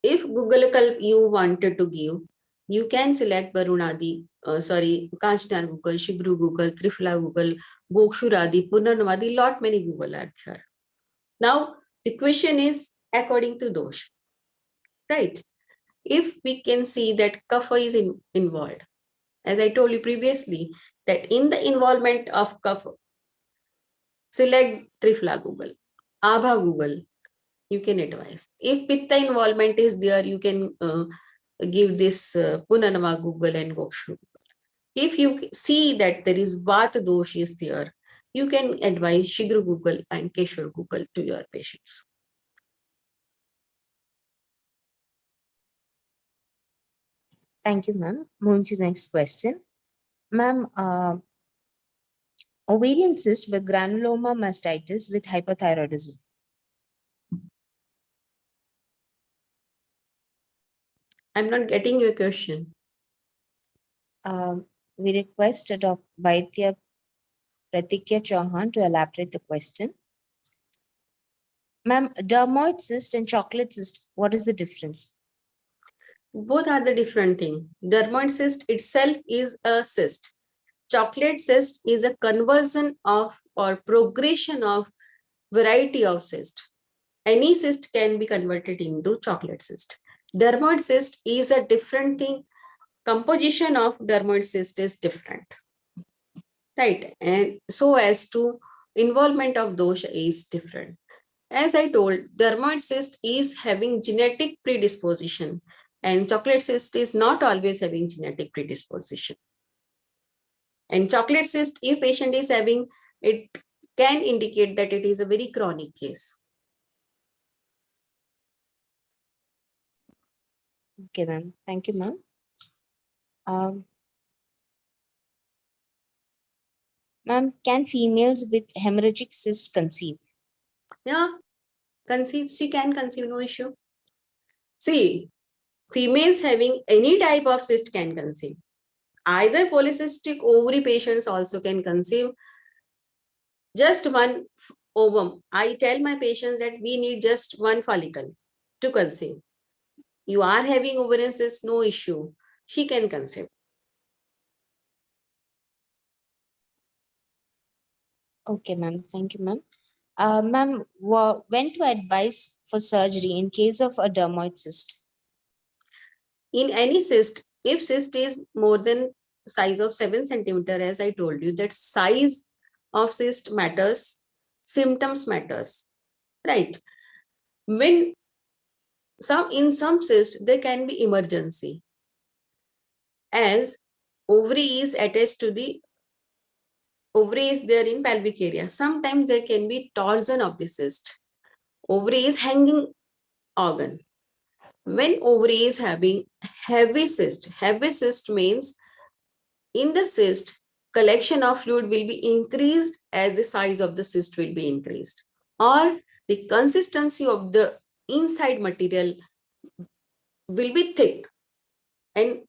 G: If Google Kalp you wanted to give, you can select Varunadi, Kanchnar Google, Shigru Google, Trifla Google, Gokshuradi, Punarnavadi, lot many Google are here. Now, the question is according to dosh, right? If we can see that kapha is involved, as I told you previously, that in the involvement of kapha, select Trifla Google, Abha Google, you can advise. If pitta involvement is there, you can give this Punanama Google and Gokshu Google. If you see that there is Vata dosh is there, you can advise Shigru Google and Keshwar Google to your patients.
A: Thank you, ma'am. Moving to the next question. Ma'am, ovarian cyst with granuloma mastitis with hypothyroidism.
G: I'm not getting your question.
A: We request Dr. Vaidya Pratikya Chauhan to elaborate the question. Ma'am, dermoid cyst and chocolate cyst, what is the difference?
G: Both are the different thing. Dermoid cyst itself is a cyst. Chocolate cyst is a conversion of or progression of variety of cyst. Any cyst can be converted into chocolate cyst. Dermoid cyst is a different thing. Composition of dermoid cyst is different, right? And so as to involvement of dosha is different. As I told, dermoid cyst is having genetic predisposition, and chocolate cyst is not always having genetic predisposition. And chocolate cyst, if patient is having, it can indicate that it is a very chronic case.
A: Okay, ma'am. Thank you, ma'am. Ma'am, can females with hemorrhagic cyst conceive?
G: Yeah, conceive, she can conceive, no issue. See, females having any type of cyst can conceive. Either polycystic ovary patients also can conceive. Just one ovum. I tell my patients that we need just one follicle to conceive. You are having ovarian cyst, no issue. She can conceive.
A: Okay, ma'am. Thank you, ma'am. Ma'am, when to advise for surgery in case of a dermoid cyst?
G: In any cyst, if cyst is more than size of 7 centimeter, as I told you, that size of cyst matters, symptoms matters, right? When in some cyst, there can be emergency, as ovary is attached to the ovary is there in pelvic area. Sometimes there can be torsion of the cyst. Ovary is hanging organ. When ovary is having heavy cyst means in the cyst, collection of fluid will be increased as the size of the cyst will be increased, or the consistency of the inside material will be thick, and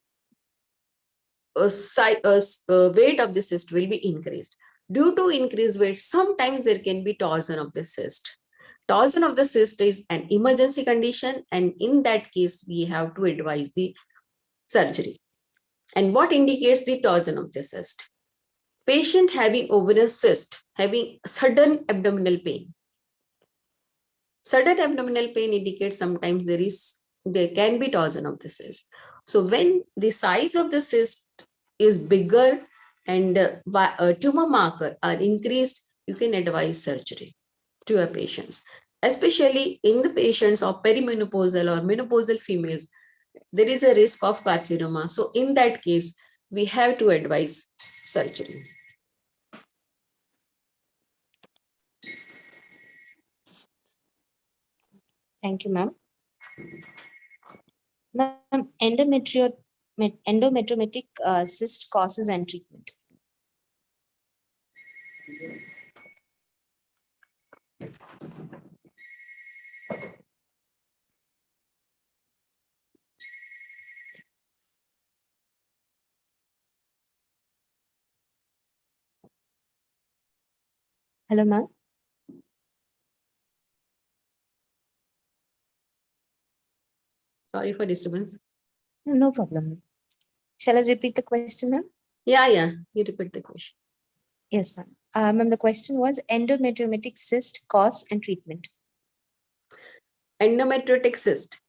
G: weight of the cyst will be increased. Due to increased weight, sometimes there can be torsion of the cyst. Torsion of the cyst is an emergency condition, and in that case, we have to advise the surgery. And what indicates the torsion of the cyst? Patient having ovarian cyst, having sudden abdominal pain. Sudden abdominal pain indicates sometimes there can be torsion of the cyst. So when the size of the cyst is bigger and tumor marker are increased, you can advise surgery to your patients, especially in the patients of perimenopausal or menopausal females. There is a risk of carcinoma. So in that case, we have to advise surgery.
A: Thank you, ma'am. Ma'am, endometriotic cyst causes and treatment. Hello, ma'am.
G: Sorry for disturbance.
A: No problem. Shall I repeat the question, ma'am?
G: Yeah, you repeat the question.
A: Yes, ma'am. Ma'am, the question was endometriotic cyst cause and treatment.
G: Endometriotic cyst.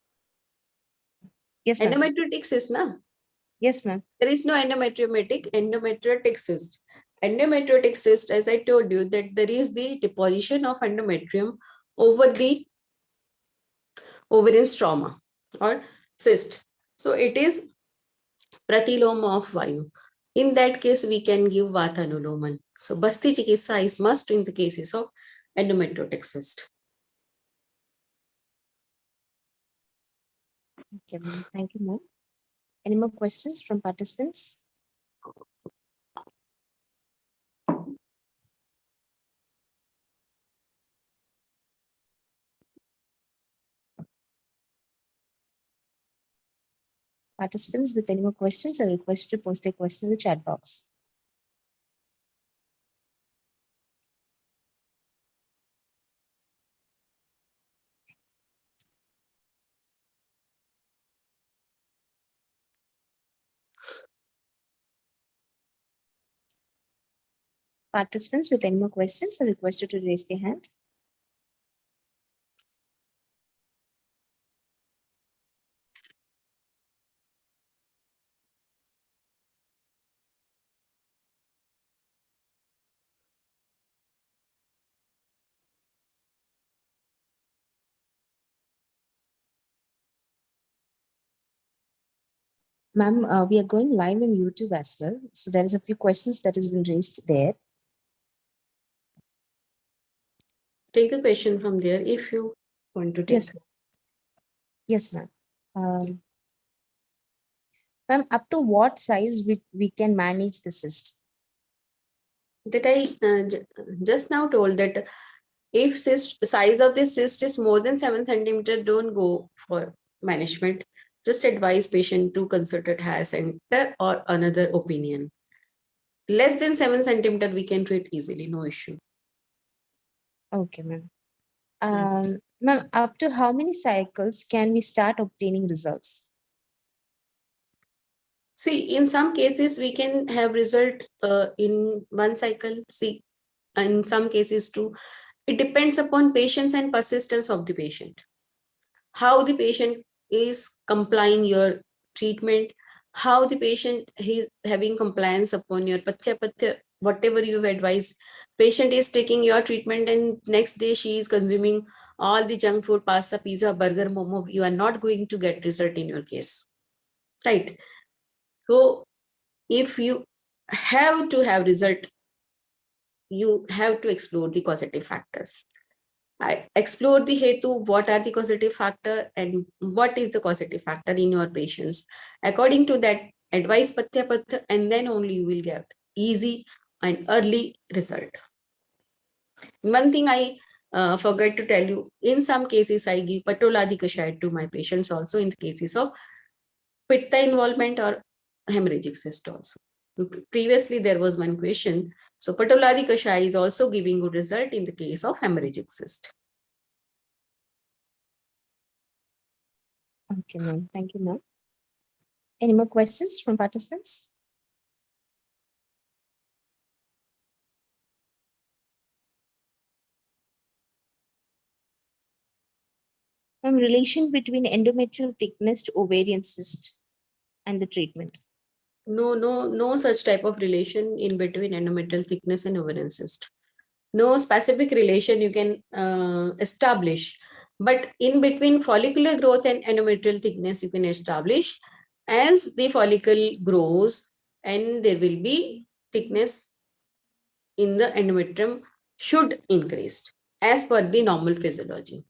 A: Yes, ma'am.
G: Endometriotic cyst, na?
A: Yes, ma'am.
G: There is no endometriotic cyst. Endometriotic cyst, as I told you, that there is the deposition of endometrium over the ovarian stroma or cyst. So it is pratiloma of vayu. In that case, we can give vatanuloman. So basti chikitsa is must in the cases of endometriotic cyst.
A: Okay, ma'am. Thank you, ma'am. Any more questions from participants? Participants with any more questions are requested to post their question in the chat box. Participants with any more questions are requested to raise their hand. Ma'am, we are going live in YouTube as well. So there is a few questions that has been raised there.
G: Take the question from there if you want to take.
A: Yes, ma'am. Yes, ma'am. Ma'am, up to what size we can manage the cyst?
G: That I just now told that if size of this cyst is more than 7 centimeter, don't go for management. Just advise patient to consult a hair center or another opinion. Less than 7 centimeter, we can treat easily, no issue.
A: Okay, ma'am. Ma'am, up to how many cycles can we start obtaining results?
G: See, in some cases, we can have result in one cycle. See, in some cases too, it depends upon patience and persistence of the patient. how the patient is complying your treatment, how the patient is having compliance upon your pathya, whatever you've advised. Patient is taking your treatment and next day she is consuming all the junk food, pasta, pizza, burger, momo. You are not going to get result in your case, right? So if you have to have result, you have to explore the causative factors. I explore the hetu, what are the causative factor and what is the causative factor in your patients. According to that, advise pathya, and then only you will get easy and early result. One thing I forgot to tell you, in some cases I give Patola DIKSHA to my patients also in the cases of pitta involvement or hemorrhagic cyst also. Previously, there was one question. So Patola DIKSHA is also giving good result in the case of hemorrhagic cyst.
A: Okay, ma'am. Thank you, ma'am. Any more questions from participants? From relation between endometrial thickness to ovarian cyst and the treatment.
G: No such type of relation in between endometrial thickness and ovarian cyst. No specific relation you can establish, but in between follicular growth and endometrial thickness you can establish. As the follicle grows and there will be thickness in the endometrium should increase as per the normal physiology.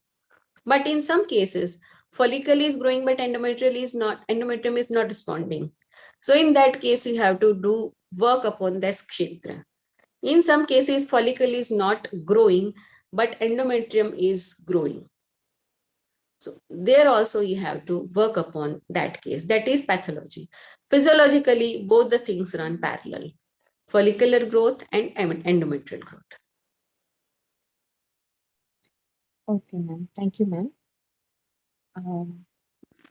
G: But in some cases, follicle is growing, but endometrium is not responding. So in that case, you have to do work upon this kshetra. In some cases, follicle is not growing, but endometrium is growing. So there also you have to work upon that case. That is pathology. Physiologically, both the things run parallel. Follicular growth and endometrial growth.
A: Okay, ma'am. Thank you, ma'am.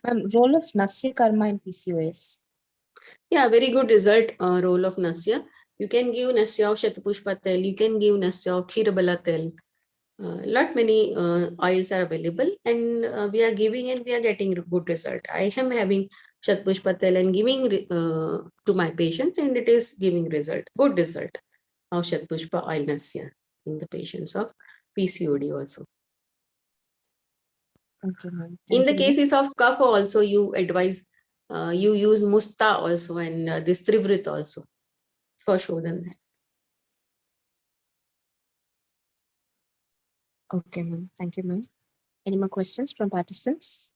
A: Ma'am, role of Nasya Karma in PCOS.
G: Yeah, very good result role of Nasya. You can give Nasya of Shatapushpa tel, you can give Nasya of Kshirabala tel. Lot many oils are available and we are giving and we are getting good result. I am having Shatapushpa tel and giving to my patients and it is giving result, good result of Shatapushpa oil Nasya in the patients of PCOD also.
A: Okay, ma'am.
G: In the cases of cough also you advise you use Musta also and this Trivrit also for Shodhan.
A: Okay, ma'am. Thank you, ma'am. Any more questions from participants?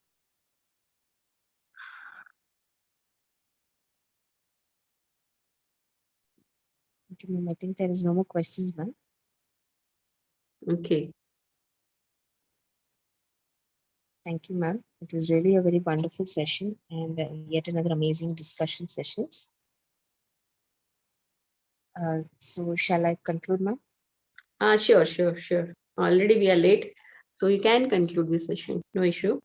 A: Okay, ma'am. I think there is no more questions, ma'am.
G: Okay.
A: Thank you, ma'am. It was really a very wonderful session and yet another amazing discussion sessions. So shall I conclude, ma'am?
G: Sure. Already we are late, so you can conclude this session. No issue.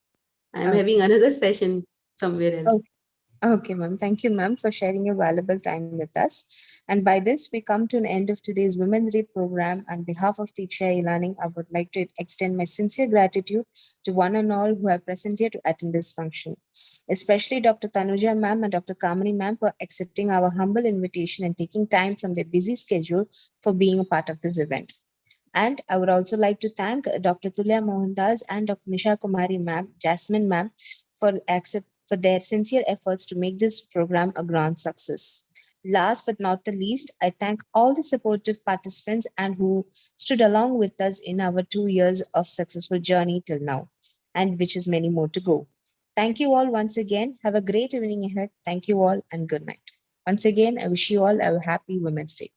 G: I am having another session somewhere else.
A: Okay, ma'am. Thank you, ma'am, for sharing your valuable time with us. And by this, we come to an end of today's Women's Day program. On behalf of DIKSHA E-Learning, I would like to extend my sincere gratitude to one and all who have present here to attend this function, especially Dr. Tanuja ma'am and Dr. Kamini ma'am for accepting our humble invitation and taking time from their busy schedule for being a part of this event. And I would also like to thank Dr. Tulya Mohandas and Dr. Nisha Kumari ma'am, Jasmine ma'am, for their sincere efforts to make this program a grand success. Last but not the least, I thank all the supportive participants and who stood along with us in our 2 years of successful journey till now, and which is many more to go. Thank you all once again. Have a great evening ahead. Thank you all and good night. Once again, I wish you all a happy Women's Day.